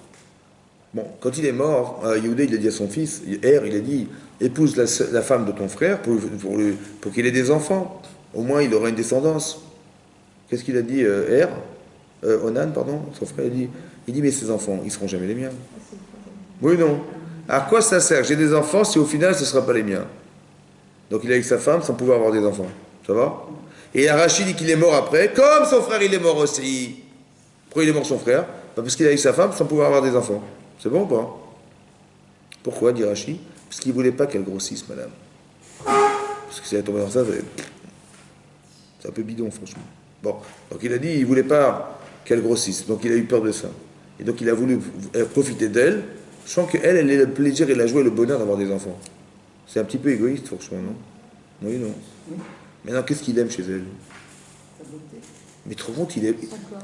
[SPEAKER 1] Bon, quand il est mort, Yehuda, il a dit à son fils, Er, il a dit, épouse la femme de ton frère pour qu'il ait des enfants. Au moins, il aura une descendance. Qu'est-ce qu'il a dit, Er? Onan, pardon, son frère, il dit, mais ces enfants, ils ne seront jamais les miens. Oui, non. À quoi ça sert? J'ai des enfants si au final, ce ne sera pas les miens. Donc il est avec sa femme sans pouvoir avoir des enfants. Ça va? Et Rachid dit qu'il est mort après, comme son frère, il est mort aussi. Pourquoi il est mort son frère? Parce qu'il est avec sa femme sans pouvoir avoir des enfants. C'est bon ou pas? Pourquoi, dit Rachid? Parce qu'il ne voulait pas qu'elle grossisse, madame. Parce que si elle est tombée dans ça, c'est un peu bidon, franchement. Bon, donc il a dit, il ne voulait pas qu'elle grossisse. Donc il a eu peur de ça. Et donc il a voulu profiter d'elle, sans qu'elle ait le plaisir et la joie et le bonheur d'avoir des enfants. C'est un petit peu égoïste, franchement, non? Oui, non. Maintenant, qu'est-ce qu'il aime chez elle? Mais trop compte, il est.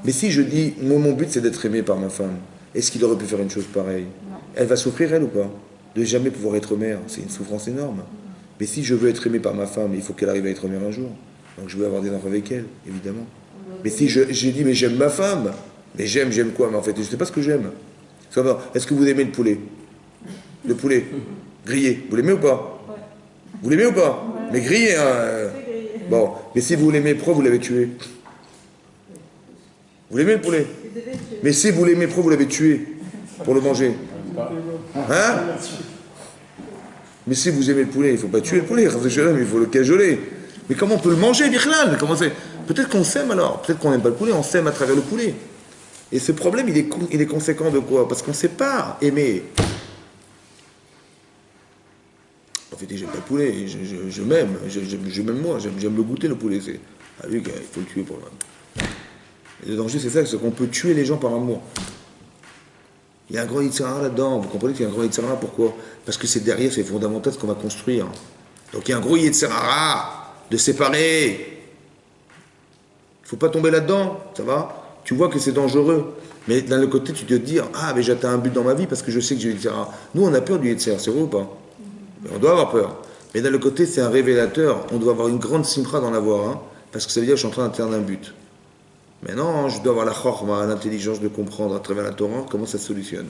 [SPEAKER 1] Mais si je dis, moi, mon but, c'est d'être aimé par ma femme, est-ce qu'il aurait pu faire une chose pareille? Elle va souffrir, elle, ou pas? De jamais pouvoir être mère, c'est une souffrance énorme. Mais si je veux être aimé par ma femme, il faut qu'elle arrive à être mère un jour. Donc je veux avoir des enfants avec elle, évidemment. Mais si j'ai dit, mais j'aime ma femme, mais j'aime quoi? Mais en fait, je ne sais pas ce que j'aime. Est-ce que vous aimez le poulet? Le poulet grillé, vous l'aimez ou pas? Vous l'aimez ou pas? Mais grillé, hein. Bon, mais si vous l'aimez, pourquoi vous l'avez tué? Vous l'aimez le poulet? Mais si vous l'aimez, pourquoi vous l'avez tué pour le manger? Hein? Mais si vous aimez le poulet, il ne faut pas tuer le poulet, il faut le cajoler. Mais comment on peut le manger, Birlal? Peut-être qu'on s'aime alors, peut-être qu'on n'aime pas le poulet, on s'aime à travers le poulet. Et ce problème, il est conséquent de quoi? Parce qu'on ne sait pas aimer. En fait, j'aime pas le poulet, je m'aime, je m'aime moi, j'aime le goûter le poulet. Ah oui, il faut le tuer pour le même. Et le danger, c'est ça, c'est qu'on peut tuer les gens par amour. Il y a un grand Yitzhara là-dedans, vous comprenez qu'il y a un grand Yitzhara, pourquoi? Parce que c'est derrière, c'est fondamental ce qu'on va construire. Donc il y a un gros Yitzhara de séparer. Il ne faut pas tomber là-dedans, ça va? Tu vois que c'est dangereux. Mais d'un autre côté, tu te dis, ah, mais j'atteins un but dans ma vie parce que je sais que j'ai Yitzhara. Nous, on a peur du Yitzhara, c'est vrai ou pas? Mais on doit avoir peur. Mais d'un autre côté, c'est un révélateur. On doit avoir une grande simra dans l'avoir, hein, parce que ça veut dire que je suis en train d'atteindre un but. Maintenant, je dois avoir la chorma, l'intelligence de comprendre à travers la Torah comment ça se solutionne.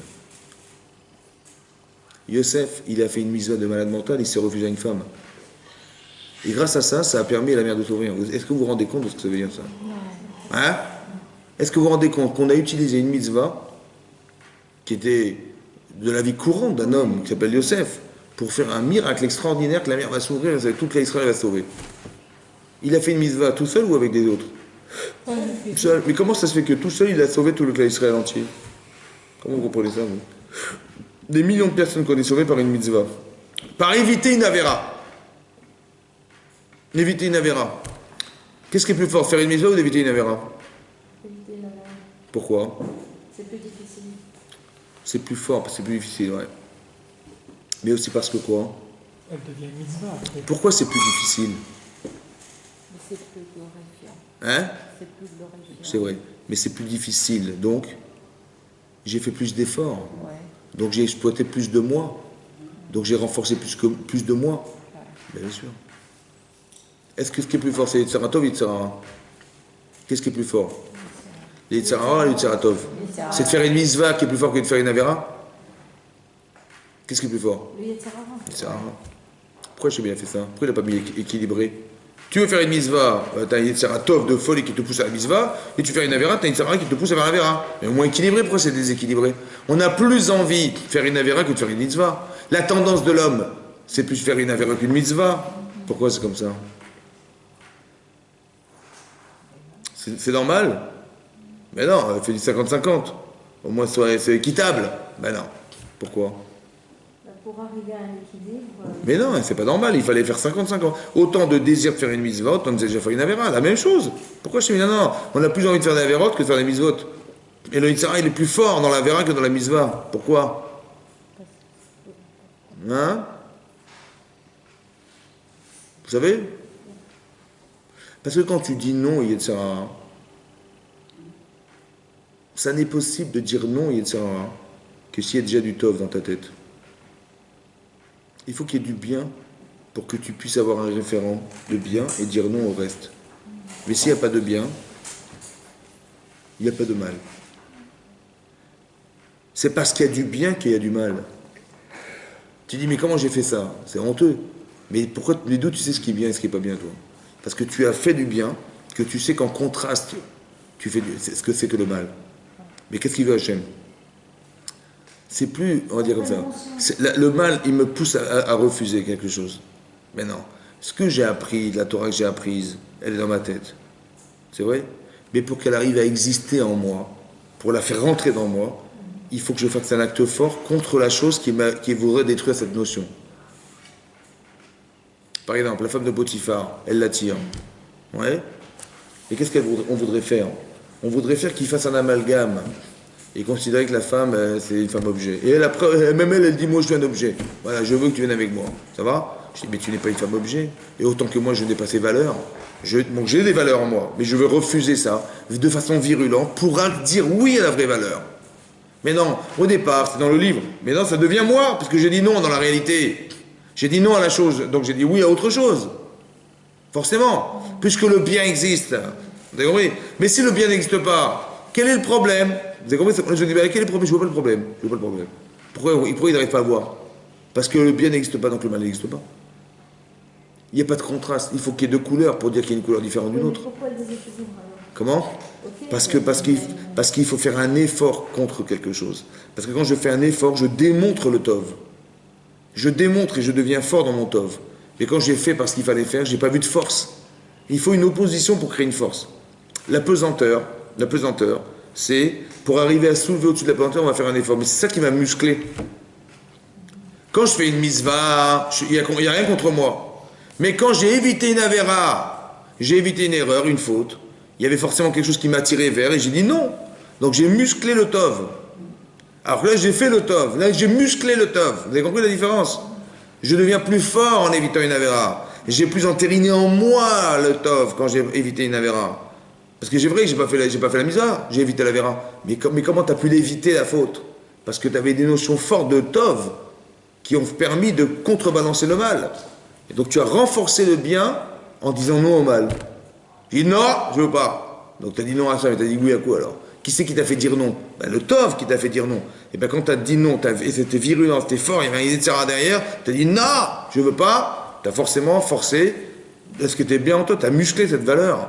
[SPEAKER 1] Yosef, il a fait une mitzvah de malade mental, il s'est refusé à une femme. Et grâce à ça, ça a permis à la mère de s'ouvrir. Est-ce que vous vous rendez compte de ce que ça veut dire ça? Hein? Est-ce que vous vous rendez compte qu'on a utilisé une mitzvah qui était de la vie courante d'un homme qui s'appelle Yosef pour faire un miracle extraordinaire que la mère va s'ouvrir et toute l'Israël va sauver? Il a fait une mitzvah tout seul ou avec des autres? Seul. Mais comment ça se fait que tout seul, il a sauvé tout le clan Israël entier? Comment vous comprenez ça, vous? Des millions de personnes qu'on est sauvées par une mitzvah. Par éviter une avéra. Éviter une avéra. Qu'est-ce qui est plus fort, faire une mitzvah ou d'éviter une avéra?
[SPEAKER 4] Éviter la merde.
[SPEAKER 1] Pourquoi?
[SPEAKER 4] C'est plus difficile.
[SPEAKER 1] C'est plus fort, parce que c'est plus difficile, ouais. Mais aussi parce que quoi?
[SPEAKER 5] Elle devient mitzvah. Après.
[SPEAKER 1] Pourquoi c'est plus difficile?
[SPEAKER 3] Mais c'est plus glorifiant.
[SPEAKER 1] Hein?
[SPEAKER 3] C'est plus glorifiant.
[SPEAKER 1] C'est vrai. Mais c'est plus difficile. Donc, j'ai fait plus d'efforts.
[SPEAKER 3] Ouais.
[SPEAKER 1] Donc, j'ai exploité plus de moi. Donc, j'ai renforcé plus de moi. Bien sûr. Est-ce que ce qui est plus fort, c'est Yitzhara Tov ou Yitzhara Hara? Qu'est-ce qui est plus fort? Les Yitzhara Hara ou les Yitzhara Tov? C'est de faire une mitzvah qui est plus fort que de faire une avéra? Qu'est-ce qui est plus fort?
[SPEAKER 4] Le Yetzirah.
[SPEAKER 1] Yitzhara Hara. Pourquoi j'ai bien fait ça? Pourquoi il n'a pas mis équilibré? Tu veux faire une mitzvah, tu as un Yitzhara Tov de folie qui te pousse à la mitzvah, et tu fais une avéra, tu as un Yitzhara Hara qui te pousse à faire l'avéra. Mais au moins équilibré, pourquoi c'est déséquilibré? On a plus envie de faire une avéra que de faire une mitzvah. La tendance de l'homme, c'est plus faire une avéra qu'une mitzvah. Pourquoi c'est comme ça? C'est normal? Mais non, fais du 50-50. Au moins, c'est équitable. Ben non. Pourquoi?
[SPEAKER 4] Pour arriver à un équilibre.
[SPEAKER 1] Mais non, c'est pas normal, il fallait faire 50-50. Autant de désir de faire une mitzvah, autant de désir de faire une avéra, la même chose. Pourquoi je te dis non, on a plus envie de faire des avérotes que de faire des mitzvot. Et le Yitzhara, il est plus fort dans l'avéra que dans la mitzvah. Pourquoi? Hein? Vous savez? Parce que quand tu dis non, Yitzhara, ça n'est possible de dire non, Yitzhara, que s'il y a déjà du tov dans ta tête. Il faut qu'il y ait du bien pour que tu puisses avoir un référent de bien et dire non au reste. Mais s'il n'y a pas de bien, il n'y a pas de mal. C'est parce qu'il y a du bien qu'il y a du mal. Tu dis, mais comment j'ai fait ça? C'est honteux. Mais pourquoi les deux, tu sais ce qui est bien et ce qui n'est pas bien, toi? Parce que tu as fait du bien, que tu sais qu'en contraste, tu fais ce que c'est que le mal. Mais qu'est-ce qu'il veut Hachem? C'est plus, on va dire comme ça, le mal, il me pousse à refuser quelque chose. Mais non, ce que j'ai appris, la Torah que j'ai apprise, elle est dans ma tête. C'est vrai? Mais pour qu'elle arrive à exister en moi, pour la faire rentrer dans moi, il faut que je fasse un acte fort contre la chose qui voudrait détruire cette notion. Par exemple, la femme de Potiphar, elle l'attire. Ouais? Et qu'est-ce qu'on voudrait faire? On voudrait faire qu'il fasse un amalgame et considérer que la femme, c'est une femme objet. Et même elle dit, moi je suis un objet. Voilà, je veux que tu viennes avec moi. Ça va? Je dis, mais tu n'es pas une femme objet. Et autant que moi je n'ai pas ces valeurs. Donc j'ai des valeurs en moi, mais je veux refuser ça de façon virulente pour dire oui à la vraie valeur. Mais non, au départ, c'est dans le livre. Mais non, ça devient moi, parce que j'ai dit non dans la réalité. J'ai dit non à la chose, donc j'ai dit oui à autre chose. Forcément, puisque le bien existe. Vous avez compris? Mais si le bien n'existe pas, quel est le problème? Vous avez compris? Je dis, quel est le problème? Je vois pas le problème. Je vois pas le problème. Pourquoi il n'arrive pas à voir? Parce que le bien n'existe pas, donc le mal n'existe pas. Il n'y a pas de contraste. Il faut qu'il y ait deux couleurs pour dire qu'il y a une couleur différente d'une autre.
[SPEAKER 4] Pourquoi le déséquilibre alors?
[SPEAKER 1] Comment?
[SPEAKER 4] Okay.
[SPEAKER 1] Parce qu'il faut faire un effort contre quelque chose. Parce que quand je fais un effort, je démontre le tov. Je démontre et je deviens fort dans mon tov. Mais quand j'ai fait parce qu'il fallait faire, je n'ai pas vu de force. Il faut une opposition pour créer une force. La pesanteur, c'est pour arriver à soulever au-dessus de la pesanteur, on va faire un effort. Mais c'est ça qui m'a musclé. Quand je fais une mitzvah, il n'y a rien contre moi. Mais quand j'ai évité une avéra, j'ai évité une erreur, une faute, il y avait forcément quelque chose qui m'a tiré vers et j'ai dit non. Donc j'ai musclé le tov. Alors là j'ai fait le tov, là j'ai musclé le tov. Vous avez compris la différence? Je deviens plus fort en évitant une avéra. J'ai plus entériné en moi le tov quand j'ai évité une avéra. Parce que c'est vrai que j'ai pas fait la mitzvah, j'ai évité l'avéra. Mais comment tu as pu l'éviter la faute? Parce que tu avais des notions fortes de tov qui ont permis de contrebalancer le mal. Et donc tu as renforcé le bien en disant non au mal. J'ai dit non, je veux pas. Donc tu as dit non à ça, mais tu as dit oui à quoi alors? Qui c'est qui t'a fait dire non? Ben, le Tov qui t'a fait dire non. Et bien quand t'as dit non, et c'était virulent, c'était fort, il y avait un Yetzirah derrière, t'as dit non, je veux pas, t'as forcément forcé, parce que t'es bien en toi, t'as musclé cette valeur.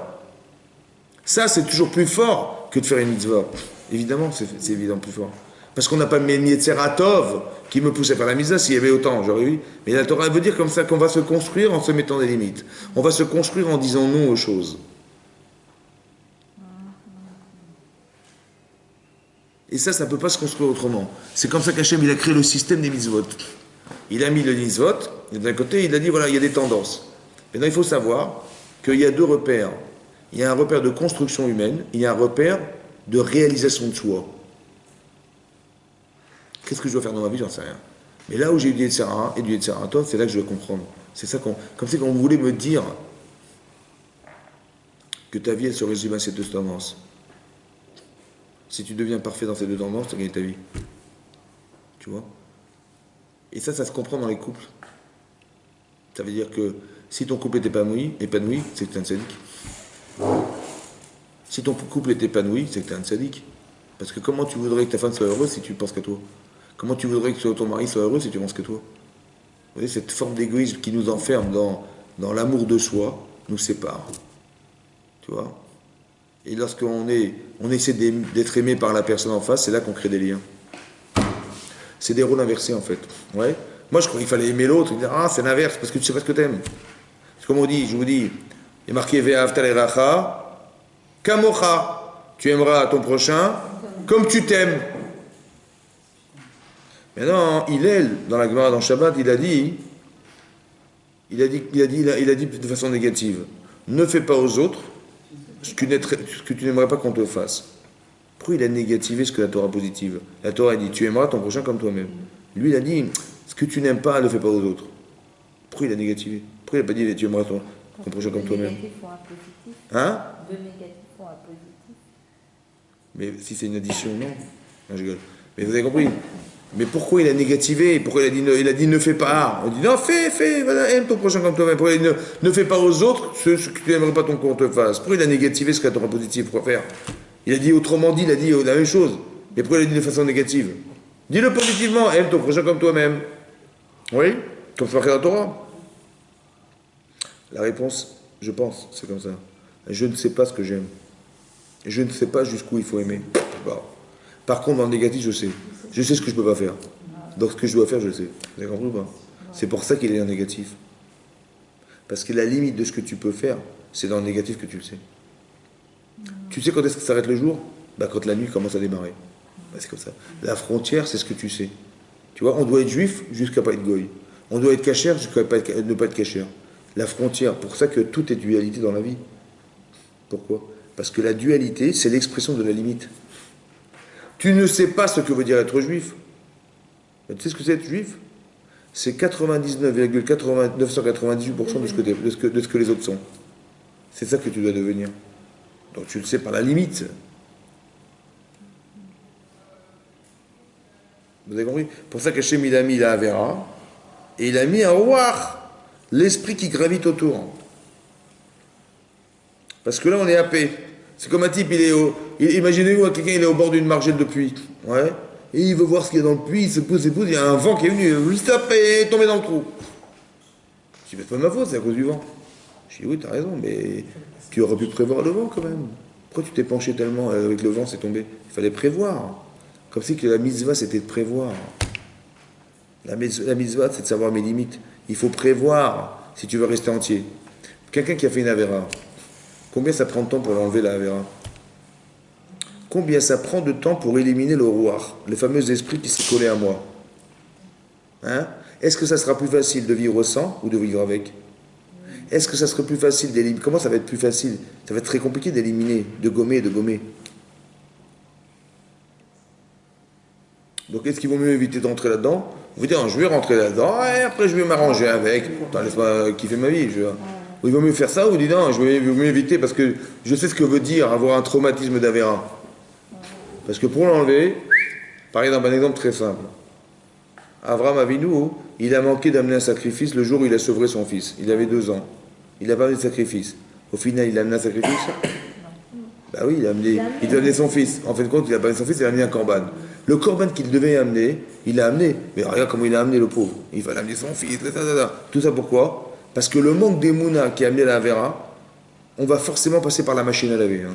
[SPEAKER 1] Ça, c'est toujours plus fort que de faire une mitzvah. Évidemment, c'est évidemment plus fort. Parce qu'on n'a pas mis Yetzirah Tov qui me poussait à faire la mitzvah, s'il y avait autant, j'aurais eu. Mais la Torah veut dire comme ça qu'on va se construire en se mettant des limites. On va se construire en disant non aux choses. Et ça ne peut pas se construire autrement. C'est comme ça qu'Hachem, il a créé le système des mitzvot. Il a mis le mitzvot, et d'un côté, il a dit, voilà, il y a des tendances. Maintenant, il faut savoir qu'il y a deux repères. Il y a un repère de construction humaine, il y a un repère de réalisation de soi. Qu'est-ce que je dois faire dans ma vie? J'en sais rien. Mais là où j'ai eu du Yetzirah et du Yetzirah Tov, c'est là que je dois comprendre. C'est ça comme si on voulait me dire que ta vie, elle se résume à ces deux tendances. Si tu deviens parfait dans ces deux tendances, tu as gagné ta vie. Tu vois? Et ça se comprend dans les couples. Ça veut dire que si ton couple est épanoui, c'est que tu es un tzaddik. Si ton couple est épanoui, c'est que tu es un tzaddik. Parce que comment tu voudrais que ta femme soit heureuse si tu ne penses qu'à toi? Comment tu voudrais que ton mari soit heureux si tu ne penses que toi? Vous voyez, cette forme d'égoïsme qui nous enferme dans l'amour de soi nous sépare. Tu vois? Et lorsqu'on essaie d'être aimé par la personne en face, c'est là qu'on crée des liens. C'est des rôles inversés en fait. Ouais. Moi je crois qu'il fallait aimer l'autre. Ah, c'est l'inverse parce que tu sais pas ce que tu aimes. C'est comme on dit, je vous dis, il est marqué Ve'ahavta l'iracha kamocha. Tu aimeras ton prochain comme tu t'aimes. Maintenant, Hillel, dans la Gemara, dans Shabbat, il a dit de façon négative, ne fais pas aux autres ce que tu n'aimerais pas qu'on te fasse. Pourquoi il a négativé ce que la Torah positive? La Torah a dit, tu aimeras ton prochain comme toi-même. Lui, il a dit, ce que tu n'aimes pas, ne le fais pas aux autres. Pourquoi il a négativé? Pourquoi il n'a pas dit, tu aimeras ton prochain comme toi-même? Hein?
[SPEAKER 3] Deux négatifs font un positif.
[SPEAKER 1] Mais si c'est une addition, non. Non, je rigole. Mais vous avez compris? Mais pourquoi il a négativé? Pourquoi il a dit ne fais pas? On dit non, fais, voilà, aime ton prochain comme toi-même. Pourquoi il a dit ne fais pas aux autres ce que tu n'aimerais pas qu'on te fasse? Pourquoi il a négativé ce que la Torah positive? Pourquoi faire? Il a dit autrement dit, il a dit la même chose. Et pourquoi il a dit de façon négative? Dis-le positivement, aime ton prochain comme toi-même. Oui? Comme c'est marqué dans la Torah. La réponse, je pense, c'est comme ça. Je ne sais pas ce que j'aime. Je ne sais pas jusqu'où il faut aimer. Bon. Par contre, dans le négatif, je sais. Je sais ce que je ne peux pas faire. Donc ce que je dois faire, je le sais. Vous avez compris ou pas? C'est pour ça qu'il est en négatif. Parce que la limite de ce que tu peux faire, c'est dans le négatif que tu le sais. Tu sais quand est-ce que s'arrête le jour? Quand la nuit commence à démarrer. C'est comme ça. La frontière, c'est ce que tu sais. Tu vois, on doit être juif jusqu'à pas être goy. On doit être cachère jusqu'à ne pas être cachère. La frontière, pour ça que tout est dualité dans la vie. Pourquoi? Parce que la dualité, c'est l'expression de la limite. Tu ne sais pas ce que veut dire être juif. Tu sais ce que c'est être juif? C'est 99,998% de ce que les autres sont. C'est ça que tu dois devenir. Donc tu le sais par la limite. Vous avez compris? Pour ça qu'Hachem il a mis la Avera et il a mis un roi, l'esprit qui gravite autour. Parce que là on est happé. C'est comme un type, imaginez-vous, quelqu'un il est au bord d'une margelle de puits. Ouais. Et il veut voir ce qu'il y a dans le puits, il se pousse, il y a un vent qui est venu, il veut juste taper et tomber dans le trou. Je dis, c'est pas de ma faute, c'est à cause du vent. Je dis, oui, t'as raison, mais tu aurais pu prévoir le vent quand même. Pourquoi tu t'es penché tellement avec le vent, c'est tombé? Il fallait prévoir. Comme si que la mitzvah, c'était de prévoir. La mitzvah, c'est de savoir mes limites. Il faut prévoir si tu veux rester entier. Quelqu'un qui a fait une avéra, combien ça prend de temps pour enlever la avéra? Combien ça prend de temps pour éliminer le roi, le fameux esprit qui s'est collé à moi? Hein? Est-ce que ça sera plus facile de vivre sans ou de vivre avec? Est-ce que ça serait plus facile d'éliminer? Comment ça va être plus facile? Ça va être très compliqué d'éliminer, de gommer. Donc est-ce qu'il vaut mieux éviter d'entrer là-dedans? Vous dites, je vais rentrer là-dedans, et après je vais m'arranger avec. Laisse-moi kiffer ma vie. Ou il vaut mieux faire ça, ou vous dites, non, je vais mieux éviter parce que je sais ce que veut dire avoir un traumatisme d'Avéra. Parce que pour l'enlever, par exemple, un exemple très simple. Avraham Avinu, il a manqué d'amener un sacrifice le jour où il a sauvé son fils. Il avait 2 ans. Il n'a pas amené de sacrifice. Au final, il a amené un sacrifice? Bah oui, il devait amener son fils. En fin de compte, il a pas amené son fils, il a amené un corban. Le corban qu'il devait amener, il l'a amené. Mais regarde comment il a amené le pauvre. Il fallait amener son fils, tout ça pourquoi? Parce que le manque d'émouna qui a amené la Avera, on va forcément passer par la machine à laver. Hein.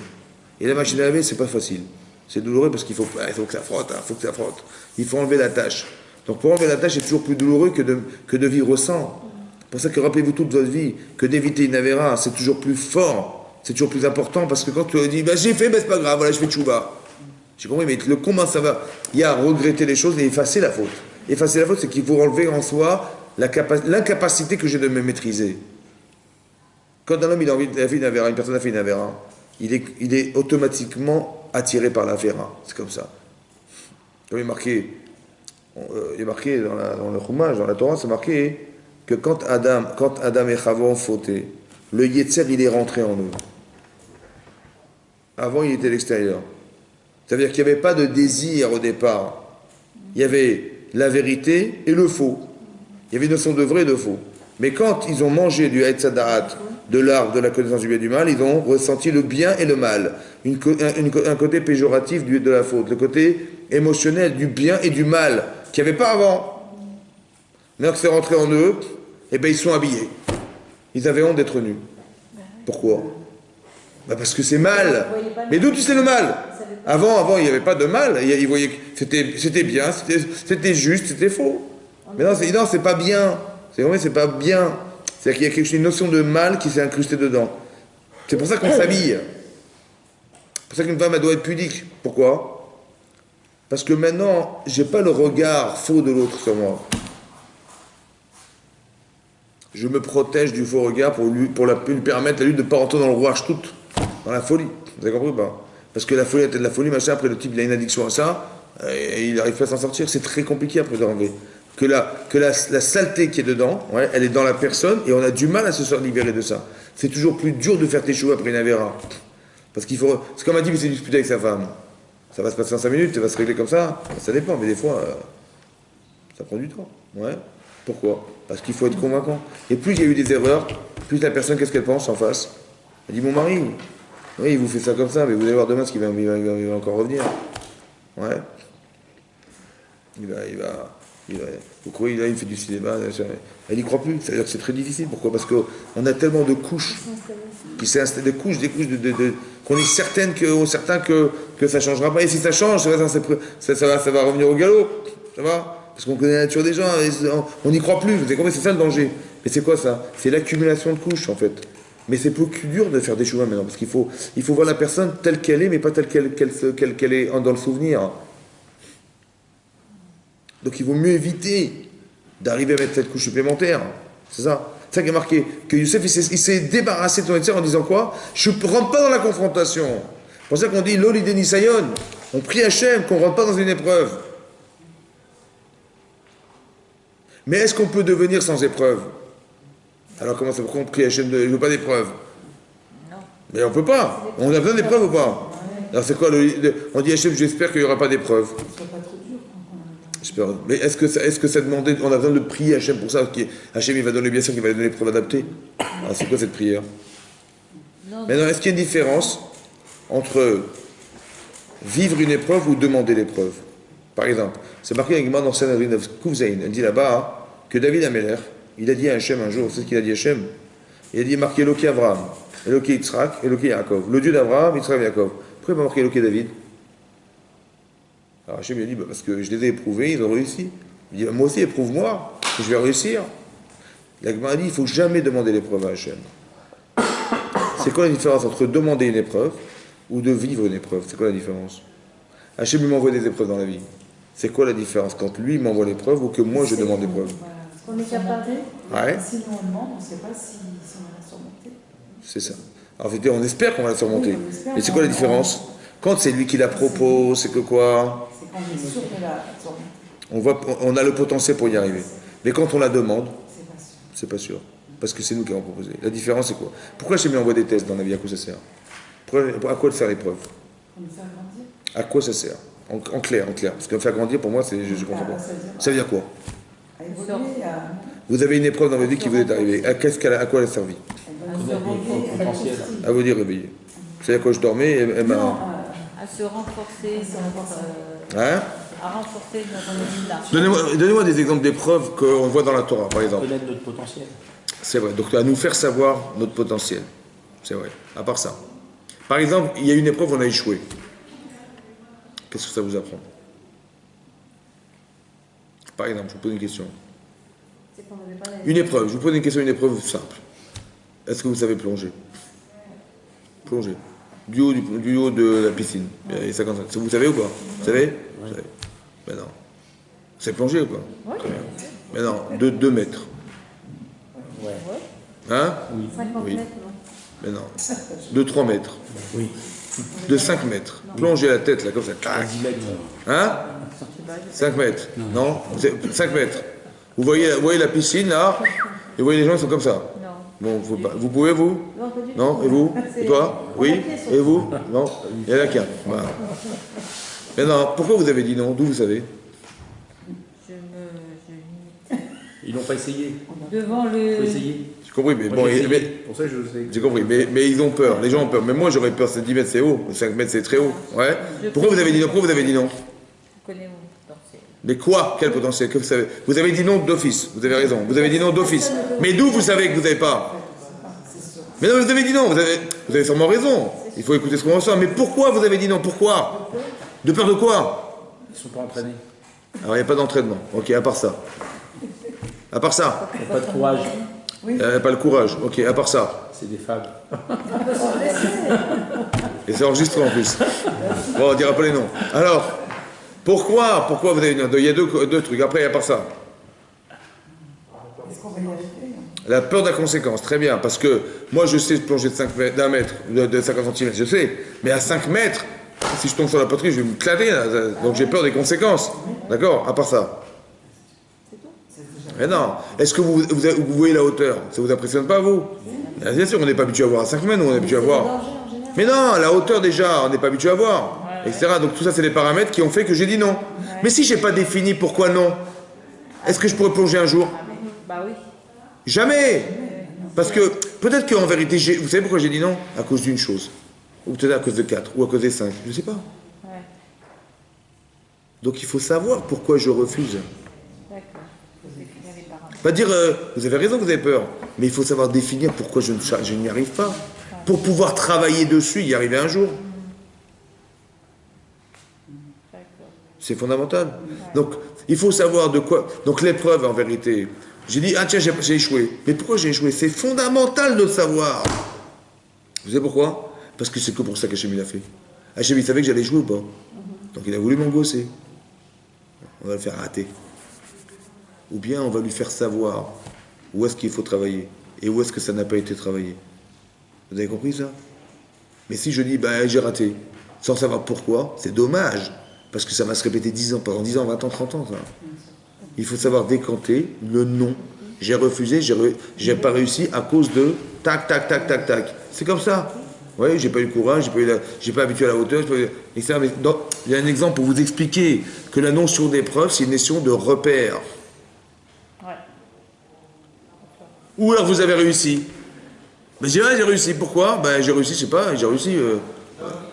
[SPEAKER 1] Et la machine à laver, c'est pas facile. C'est douloureux parce qu'il faut que ça frotte, faut que ça frotte. Il faut enlever la tâche. Donc pour enlever la tâche, c'est toujours plus douloureux que de vivre sans. C'est pour ça que rappelez-vous toute votre vie que d'éviter une Avera, c'est toujours plus fort, c'est toujours plus important parce que quand tu dis j'ai fait, c'est pas grave, voilà, je fais tchouba. J'ai compris, mais le combat, ça va. Il y a à regretter les choses et effacer la faute. Effacer la faute, c'est qu'il faut enlever en soi l'incapacité que j'ai de me maîtriser. Quand un homme il a envie de faire une Avera, une personne a fait une Avera, il est automatiquement attiré par l'Avera. C'est comme ça. Comme il est marqué dans le Chumash, dans la Torah, c'est marqué que quand Adam et Chava ont fauté, le Yetzer, il est rentré en eux. Avant, il était à l'extérieur. Ça veut dire qu'il n'y avait pas de désir au départ. Il y avait la vérité et le faux. Il y avait une notion de vrai et de faux. Mais quand ils ont mangé du Etz Hadaat, de l'arbre de la connaissance du bien et du mal, ils ont ressenti le bien et le mal. Un côté péjoratif de la faute, le côté émotionnel du bien et du mal, qu'il n'y avait pas avant. Maintenant que c'est rentré en eux, eh bien ils sont habillés. Ils avaient honte d'être nus. Pourquoi? Parce que c'est mal. Mais d'où tu sais le mal? Avant, il n'y avait pas de mal. Ils voyaient que c'était bien, c'était juste, c'était faux. Mais non, c'est pas bien. C'est pas bien. C'est-à-dire qu'il y a une notion de mal qui s'est incrustée dedans. C'est pour ça qu'on s'habille. C'est pour ça qu'une femme, elle doit être pudique. Pourquoi? Parce que maintenant, j'ai pas le regard faux de l'autre sur moi. Je me protège du faux regard pour lui permettre à lui de ne pas rentrer dans le rouage tout, dans la folie. Vous avez compris ou pas? Parce que la folie, de la folie, machin, après le type il a une addiction à ça, et il n'arrive pas à s'en sortir, c'est très compliqué après d'enlever. Que la saleté qui est dedans, ouais, elle est dans la personne, et on a du mal à se libérer de ça. C'est toujours plus dur de faire tes choux après une Avera. Parce qu'il faut. C'est comme un type qui s'est disputé avec sa femme. Ça va se passer en 5 minutes, ça va se régler comme ça. Ça dépend, mais des fois, ça prend du temps. Ouais. Pourquoi? Parce qu'il faut être convaincant. Et plus il y a eu des erreurs, plus la personne, qu'est-ce qu'elle pense en face? Elle dit, mon mari, oui, il vous fait ça comme ça, mais vous allez voir demain ce qu'il va encore revenir. Ouais. Vous croyez, là, il fait du cinéma, elle n'y croit plus. C'est-à-dire que c'est très difficile. Pourquoi? Parce qu'on a tellement de couches qui s'est installé, des couches, qu'on est certain que ça ne changera pas. Et si ça change, ça va revenir au galop. Ça va? Parce qu'on connaît la nature des gens, on n'y croit plus. C'est ça le danger. Mais c'est quoi ça? C'est l'accumulation de couches, en fait. Mais c'est plus dur de faire des choix maintenant, parce qu'il faut voir la personne telle qu'elle est, mais pas telle qu'elle est dans le souvenir. Donc il vaut mieux éviter d'arriver à mettre cette couche supplémentaire. C'est ça. C'est ça qui est marqué. Que Youssef, il s'est débarrassé de son Yetzer en disant quoi? Je ne rentre pas dans la confrontation. C'est pour ça qu'on dit Lolide Nisayon. On prie Hachem qu'on ne rentre pas dans une épreuve. Mais est-ce qu'on peut devenir sans épreuve? Alors comment ça? Pourquoi on prie Hachem il ne veut pas d'épreuve?
[SPEAKER 3] Non.
[SPEAKER 1] Mais on ne peut pas. On a besoin d'épreuves ou pas? Alors c'est quoi on dit Hachem, j'espère qu'il n'y aura pas d'épreuve. Mais est-ce que ça demandait, on a besoin de prier Hachem pour ça? Hachem il va donner, bien sûr qu'il va donner l'épreuve adaptée. Alors c'est quoi cette prière? Maintenant, est-ce qu'il y a une différence entre vivre une épreuve ou demander l'épreuve? Par exemple, c'est marqué avec moi dans Sanhedrin of Kuvzaïn. Elle dit là-bas que David Améler, il a dit à Hachem un jour, c'est ce qu'il a dit à Hachem. Il a dit marqué Eloké Abraham, Eloké Yitzhak, Eloké Yaakov. Le Dieu d'Abraham, Yitzhak et Yaakov. Pourquoi il m'a marqué Eloké David? Alors Hachem il a dit parce que je les ai éprouvés, ils ont réussi. Il dit moi aussi éprouve-moi, que je vais réussir. La Gemara a dit il ne faut jamais demander l'épreuve à Hachem. C'est quoi la différence entre demander une épreuve ou de vivre une épreuve? C'est quoi la différence? Hachem il m'envoie des épreuves dans la vie. C'est quoi la différence quand lui m'envoie l'épreuve ou que moi je demande l'épreuve?
[SPEAKER 4] On est capable.
[SPEAKER 1] Ouais.
[SPEAKER 6] Si nous on demande, on ne sait pas si on va la surmonter.
[SPEAKER 1] C'est ça. En fait, on espère qu'on va la surmonter.
[SPEAKER 6] Oui, on espère,
[SPEAKER 1] mais c'est quoi la différence? Quand c'est lui qui la propose, c'est que quoi?
[SPEAKER 6] C'est quand on est sûr de la surmonter.
[SPEAKER 1] On a le potentiel pour y arriver. Mais quand on la demande,
[SPEAKER 6] C'est pas sûr.
[SPEAKER 1] c'est pas sûr. Parce que c'est nous qui avons proposé. La différence, c'est quoi? Pourquoi Hachem envoie des tests dans la vie? À quoi ça sert? À quoi sert l'épreuve?
[SPEAKER 6] Pour nous faire grandir.
[SPEAKER 1] À quoi ça sert? En clair. Parce que faire grandir, pour moi, je comprends pas. Ça veut dire quoi?
[SPEAKER 6] À évoluer, à
[SPEAKER 1] Vous avez une épreuve dans votre vie qui vous est arrivée. À quoi elle a servi?
[SPEAKER 6] nous
[SPEAKER 2] Connaître notre
[SPEAKER 6] surmonter,
[SPEAKER 2] propre potentiel.
[SPEAKER 1] À vous dire réveiller. C'est-à-dire que je dormais, elle m'a...
[SPEAKER 6] Non,
[SPEAKER 3] À se renforcer,
[SPEAKER 1] Hein?
[SPEAKER 3] à renforcer notre marche.
[SPEAKER 1] Donnez-moi des exemples d'épreuves qu'on voit dans la Torah, par exemple.
[SPEAKER 2] Connaître notre potentiel.
[SPEAKER 1] C'est vrai, donc à nous faire savoir notre potentiel. C'est vrai, à part ça. Par exemple, il y a une épreuve, on a échoué. Qu'est-ce que ça vous apprend? Par exemple, je vous pose une question.
[SPEAKER 4] C'est qu'on n'avait pas la...
[SPEAKER 1] Une épreuve, je vous pose une question, une épreuve simple. Est-ce que vous savez plonger? Plonger. Du haut de la piscine. Il y a 50 cm. Vous savez ou pas? Vous savez? Vous savez. Mais non. Vous savez plonger ou pas?
[SPEAKER 3] Oui.
[SPEAKER 1] Très bien. Mais non, de 2 mètres.
[SPEAKER 2] Ouais.
[SPEAKER 1] Hein?
[SPEAKER 4] 50
[SPEAKER 1] Oui.
[SPEAKER 4] mètres, non.
[SPEAKER 1] Mais non. De 3 mètres.
[SPEAKER 2] Oui.
[SPEAKER 1] De 5 mètres. Plongez la tête là, comme ça. Tac.
[SPEAKER 2] 10 mètres.
[SPEAKER 1] Hein? 5 mètres. Non? 5 mètres. Vous voyez la piscine là? Et vous voyez les gens, ils sont comme ça.
[SPEAKER 3] Non.
[SPEAKER 1] Bon, vous pouvez, vous?
[SPEAKER 4] Non, pas du tout.
[SPEAKER 1] Non? Et vous?
[SPEAKER 4] C'est-
[SPEAKER 1] Et toi?
[SPEAKER 4] on
[SPEAKER 1] Oui?
[SPEAKER 4] a pied sur-
[SPEAKER 1] Et vous? Non? Il y en a qu'un. Voilà. Mais non, pourquoi vous avez dit non? D'où vous savez?
[SPEAKER 3] Je limite.
[SPEAKER 2] Ils l'ont pas essayé.
[SPEAKER 3] Devant
[SPEAKER 2] Faut
[SPEAKER 3] le.
[SPEAKER 2] essayer.
[SPEAKER 1] J'ai compris, mais
[SPEAKER 2] Moi,
[SPEAKER 1] bon,
[SPEAKER 2] j'ai essayé.
[SPEAKER 1] mais-
[SPEAKER 2] Pour ça, je sais.
[SPEAKER 1] j'ai compris, mais ils ont peur, les gens ont peur. Mais moi j'aurais peur, c'est 10 mètres c'est haut, 5 mètres c'est très haut. Ouais. Pourquoi vous avez dit non? Pourquoi vous avez dit non?
[SPEAKER 3] Je connais mon potentiel.
[SPEAKER 1] Mais quoi? Quel potentiel? Que vous savez? Vous avez dit non d'office, vous avez raison, vous avez dit non d'office. Mais d'où vous savez que vous n'avez pas? Mais non, vous avez dit non, vous avez sûrement raison. Il faut écouter ce qu'on ressent. Mais pourquoi vous avez dit non? Pourquoi? De peur de quoi?
[SPEAKER 2] Ils sont pas entraînés.
[SPEAKER 1] Alors il n'y a pas d'entraînement. Ok, à part ça. À part ça.
[SPEAKER 2] Ils n'ont pas de courage.
[SPEAKER 1] Pas le courage. Ok, à part ça.
[SPEAKER 2] C'est des fables.
[SPEAKER 1] Et c'est enregistré en plus. Bon, on dira pas les noms. Alors, pourquoi vous avez dit non? Il y a deux trucs. Après, à part ça.
[SPEAKER 6] est-ce qu'on va y arriver?
[SPEAKER 1] La peur de la conséquence, très bien, parce que moi je sais plonger d'un mètre, de 50 cm, je sais, mais à 5 mètres, si je tombe sur la poterie, je vais me clater, là, donc j'ai peur des conséquences. D'accord? À part ça. Mais non. Est-ce que vous voyez la hauteur? Ça vous impressionne pas, vous? Bien sûr, on n'est pas habitué à voir à 5 mètres, nous, on est habitué à voir. Mais non, la hauteur déjà, on n'est pas habitué à voir, etc. Donc tout ça, c'est des paramètres qui ont fait que j'ai dit non. Mais si j'ai pas défini pourquoi non, est-ce que je pourrais plonger un jour?
[SPEAKER 3] Bah oui.
[SPEAKER 1] Jamais. Parce que peut-être qu'en vérité, vous savez pourquoi j'ai dit non? À cause d'une chose. Ou peut-être à cause de 4, ou à cause des 5, je ne sais pas.
[SPEAKER 3] Ouais.
[SPEAKER 1] Donc il faut savoir pourquoi je refuse.
[SPEAKER 3] D'accord. Faut définir les paramètres.
[SPEAKER 1] Pas dire, vous avez raison, vous avez peur. Mais il faut savoir définir pourquoi je n'y arrive pas. Pour pouvoir travailler dessus, y arriver un jour.
[SPEAKER 3] D'accord.
[SPEAKER 1] C'est fondamental. Donc, il faut savoir de quoi... Donc l'épreuve, en vérité, j'ai dit, ah tiens, j'ai échoué. Mais pourquoi j'ai échoué? C'est fondamental de le savoir. Vous savez pourquoi? Parce que c'est que pour ça qu'Hachem il a fait. Hachem il savait que j'allais jouer ou pas. Donc il a voulu m'angoisser. On va le faire rater. Ou bien on va lui faire savoir où est-ce qu'il faut travailler et où est-ce que ça n'a pas été travaillé. Vous avez compris ça? Mais si je dis, bah j'ai raté, sans savoir pourquoi, c'est dommage. Parce que ça va se répéter 10 ans, pendant 10 ans, 20 ans, 30 ans. Ça. Il faut savoir décanter le non. J'ai refusé, j'ai pas réussi à cause de tac, tac, tac, tac, tac. C'est comme ça. Oui, j'ai pas eu le courage, j'ai pas habitué à la hauteur, etc. Mais il y a un exemple pour vous expliquer que la notion d'épreuve, c'est une notion de repère.
[SPEAKER 3] Ouais.
[SPEAKER 1] Ou alors vous avez réussi. Mais j'ai réussi. Pourquoi? Ben j'ai réussi, je sais pas, j'ai réussi.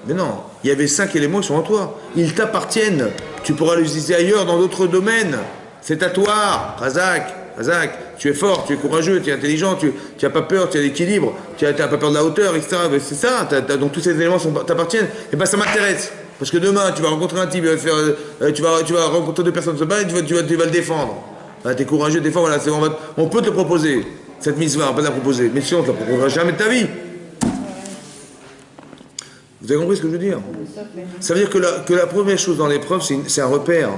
[SPEAKER 1] Mais non, il y avait 5 éléments qui sont en toi. Ils t'appartiennent. Tu pourras les utiliser ailleurs dans d'autres domaines. C'est à toi, Razak. Tu es fort, tu es courageux, tu es intelligent, tu n'as pas peur, tu as l'équilibre, tu n'as pas peur de la hauteur, etc. C'est ça, donc tous ces éléments t'appartiennent. Et bien ça m'intéresse. Parce que demain, tu vas rencontrer un type, tu vas rencontrer 2 personnes se battre et tu vas le défendre. Tu es courageux, des fois, voilà, on peut te proposer cette mitzvah, on peut te la proposer. Mais sinon, on ne te la proposera jamais de ta vie. Vous avez compris ce que je veux dire? Ça veut dire que la première chose dans l'épreuve, c'est un repère.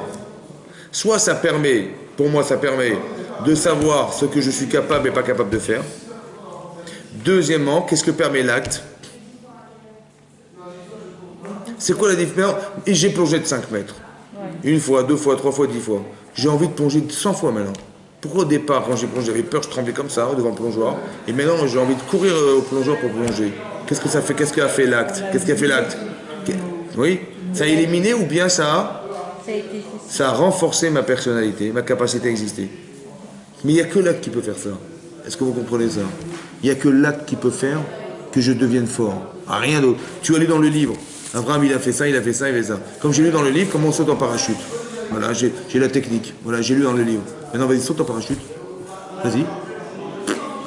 [SPEAKER 1] Soit ça permet, pour moi ça permet de savoir ce que je suis capable et pas capable de faire. Deuxièmement, qu'est-ce que permet l'acte? C'est quoi la différence? Et j'ai plongé de 5 mètres. Une fois, 2 fois, 3 fois, 10 fois. J'ai envie de plonger 100 fois maintenant. Pourquoi au départ, quand j'ai plongé, j'avais peur, je tremblais comme ça devant le plongeoir. Et maintenant, j'ai envie de courir au plongeoir pour plonger. Qu'est-ce que ça fait? Qu'est-ce qu'a fait l'acte? Qu'est-ce qu'a fait l'acte? Oui? Ça a éliminé ou bien ça a renforcé ma personnalité, ma capacité à exister. Mais il n'y a que l'acte qui peut faire ça. Est-ce que vous comprenez ça? Il n'y a que l'acte qui peut faire que je devienne fort. Ah, rien d'autre. Tu as lu dans le livre. Abraham, il a fait ça, il a fait ça, il a fait ça. Comme j'ai lu dans le livre, comment on saute en parachute. Voilà, j'ai la technique. Voilà, j'ai lu dans le livre. Maintenant, vas-y, saute en parachute. Vas-y.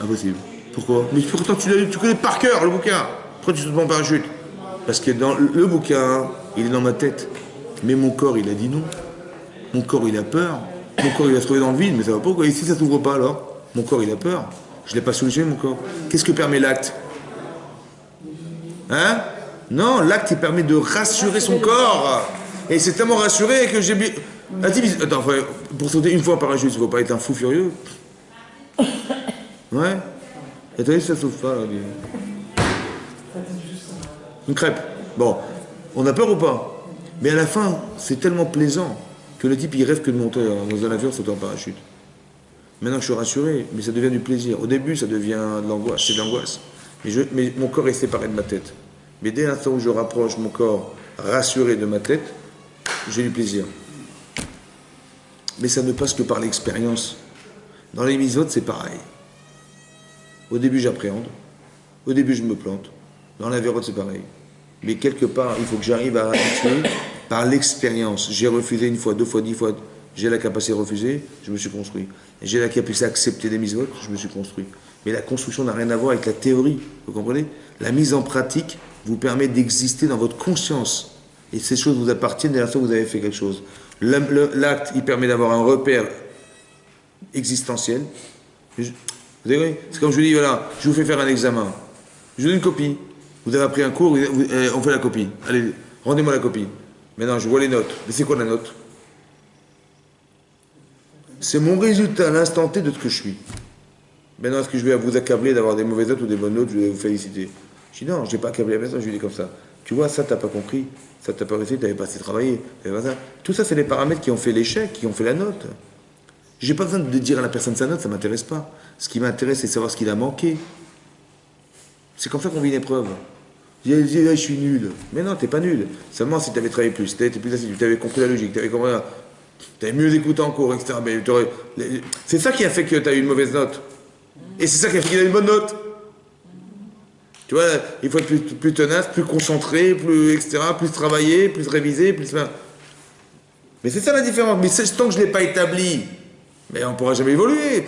[SPEAKER 1] Impossible. Pourquoi? Mais pourtant, tu l'as lu, tu connais par cœur le bouquin. Pourquoi tu sautes pas en parachute? Parce que dans le bouquin, il est dans ma tête. Mais mon corps, il a dit non. Mon corps, il a peur. Mon corps, il va se trouver dans le vide, mais ça va pas. Quoi. Et si ça s'ouvre pas, alors? Mon corps, il a peur. Je l'ai pas solutionné, mon corps. Qu'est-ce que permet l'acte? Hein? Non, l'acte, il permet de rassurer son corps. Et c'est tellement rassuré que j'ai... Attends, pour sauter une fois en parachute, il ne faut pas être un fou furieux. Ouais. Et t'as vu, ça s'ouvre pas, là. Une crêpe. Bon, on a peur ou pas? Mais à la fin, c'est tellement plaisant que le type, il rêve que de monter dans un avion, sauter en parachute. Maintenant, je suis rassuré, mais ça devient du plaisir. Au début, ça devient de l'angoisse. C'est de l'angoisse. Mais mon corps est séparé de ma tête. Mais dès l'instant où je rapproche mon corps rassuré de ma tête, j'ai du plaisir. Mais ça ne passe que par l'expérience. Dans les misotes, c'est pareil. Au début, j'appréhende. Au début, je me plante. Dans la vérote, c'est pareil. Mais quelque part, il faut que j'arrive à habituer par l'expérience. J'ai refusé une fois, deux fois, 10 fois. J'ai la capacité de refuser, je me suis construit. J'ai la capacité d'accepter des misotes, je me suis construit. Mais la construction n'a rien à voir avec la théorie, vous comprenez? La mise en pratique vous permet d'exister dans votre conscience. Et ces choses vous appartiennent dès l'instant où vous avez fait quelque chose. L'acte, il permet d'avoir un repère existentiel. Vous avez compris? C'est comme je vous dis, voilà, je vous fais faire un examen. Je vous donne une copie. Vous avez appris un cours, on fait la copie. Allez, rendez-moi la copie. Maintenant, je vois les notes. Mais c'est quoi la note? C'est mon résultat à l'instant T de ce que je suis. Maintenant, est-ce que je vais vous accabler d'avoir des mauvaises notes ou des bonnes notes? Je vais vous féliciter. Je dis non, je n'ai pas accablé la personne, je lui dis comme ça. Tu vois, ça, tu n'as pas compris. Ça, tu n'as pas réussi, tu n'avais pas assez travaillé. Pas ça. Tout ça, c'est les paramètres qui ont fait l'échec, qui ont fait la note. Je n'ai pas besoin de dire à la personne sa note, ça ne m'intéresse pas. Ce qui m'intéresse, c'est savoir ce qu'il a manqué. C'est comme ça qu'on vit une épreuve. Je dis, je suis nul. Mais non, tu n'es pas nul. Seulement si tu avais travaillé plus, si tu avais été plus assidu, tu avais compris la logique, tu avais compris... Tu avais mieux écouté en cours, etc. C'est ça qui a fait que tu as eu une mauvaise note. Et c'est ça qui a fait qu'il a eu une bonne note. Tu vois, il faut être plus tenace, plus concentré, plus, etc., plus travailler, plus réviser, plus... Mais c'est ça la différence. Mais tant que je ne l'ai pas établi, mais on ne pourra jamais évoluer.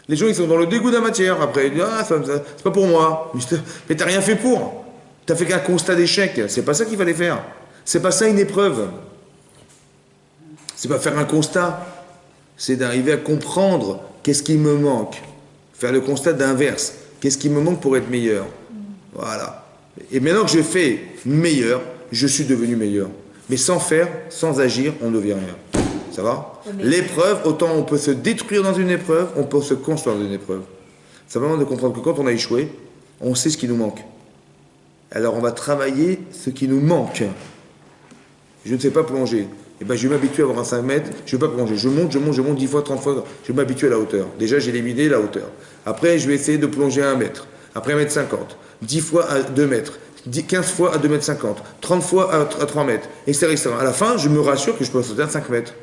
[SPEAKER 1] Les gens, ils sont dans le dégoût de la matière. Après, ils disent, ah, c'est pas pour moi. Mais tu n'as rien fait pour. Tu n'as fait qu'un constat d'échec. C'est pas ça qu'il fallait faire. C'est pas ça une épreuve. C'est pas faire un constat, c'est d'arriver à comprendre qu'est-ce qui me manque. Faire le constat d'inverse. Qu'est-ce qui me manque pour être meilleur? Voilà. Et maintenant que je fais meilleur, je suis devenu meilleur. Mais sans faire, sans agir, on ne devient rien. Ça va? L'épreuve, autant on peut se détruire dans une épreuve, on peut se construire dans une épreuve. Simplement de comprendre que quand on a échoué, on sait ce qui nous manque. Alors on va travailler ce qui nous manque. Je ne sais pas plonger. Eh ben, je vais m'habituer à avoir un 5 mètres, je ne vais pas plonger. Je monte 10 fois, 30 fois, je vais m'habituer à la hauteur. Déjà, j'ai éliminé la hauteur. Après, je vais essayer de plonger à 1 mètre. Après, 1,50 m. 10 fois à 2 mètres. 15 fois à 2,50 m. 30 fois à 3 mètres. Etc., etc. À la fin, je me rassure que je peux sauter à 5 mètres.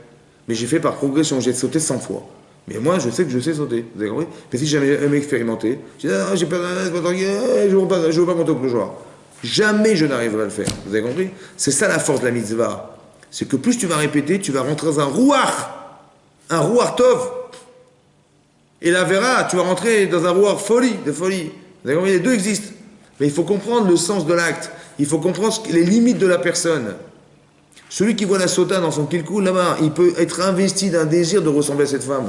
[SPEAKER 1] Mais j'ai fait par progression, j'ai sauté 100 fois. Mais moi, je sais que je sais sauter. Vous avez compris? Mais si j'ai jamais expérimenté, je dis, ah, j'ai pas, je ne veux pas monter au plongeoir. Jamais je n'arriverai à le faire. Vous avez compris? C'est ça la force de la mitzvah. C'est que plus tu vas répéter, tu vas rentrer dans un rouar tov. Et la verra, tu vas rentrer dans un rouar de folie. Vous avez compris? Les deux existent. Mais il faut comprendre le sens de l'acte. Il faut comprendre les limites de la personne. Celui qui voit la sota dans son kilkoul, là-bas, il peut être investi d'un désir de ressembler à cette femme.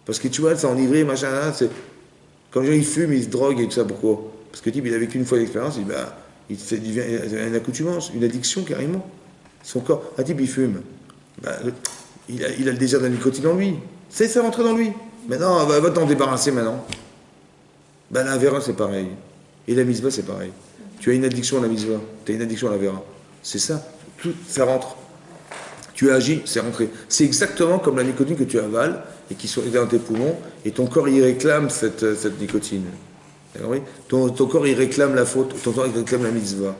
[SPEAKER 1] Parce que tu vois, elle s'est enivrée, machin, là, c'est... Quand les gens, ils fument, ils se droguent et tout ça, pourquoi? Parce que le type, il a vécu une fois d'expérience, il devient une accoutumance, une addiction carrément. Son corps, un type il fume, il a le désir de la nicotine en lui, c'est ça rentrer dans lui. Maintenant, va t'en débarrasser maintenant. La vera c'est pareil, et la misva c'est pareil. Tu as une addiction à la misva, tu as une addiction à la vera. C'est ça, tout ça rentre. Tu agis, c'est rentré. C'est exactement comme la nicotine que tu avales et qui est dans tes poumons, et ton corps il réclame cette nicotine. Ton corps il réclame la faute, ton corps il réclame la mitzvah.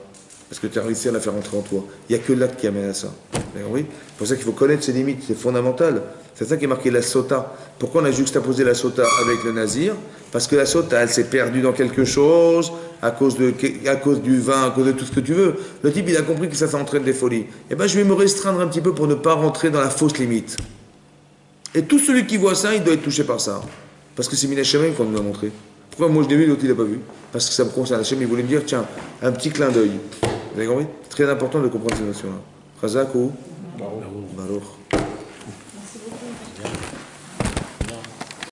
[SPEAKER 1] Parce que tu as réussi à la faire entrer en toi. Il n'y a que l'acte qui amène à ça. Vous avez compris? C'est pour ça qu'il faut connaître ses limites, c'est fondamental. C'est ça qui est marqué la sota. Pourquoi on a juxtaposé la sota avec le nazir? Parce que la sota, elle s'est perdue dans quelque chose, à cause du vin, à cause de tout ce que tu veux. Le type, il a compris que ça entraîne des folies. Eh bien, je vais me restreindre un petit peu pour ne pas rentrer dans la fausse limite. Et tout celui qui voit ça, il doit être touché par ça. Parce que c'est Minachem qu'on nous a montré. Pourquoi moi je l'ai vu, l'autre il n'a pas vu? Parce que ça me concerne. Hachem, il voulait me dire, tiens, un petit clin d'œil. Vous avez compris? C'est très important de comprendre ces notions-là. Chazak ou Baruch.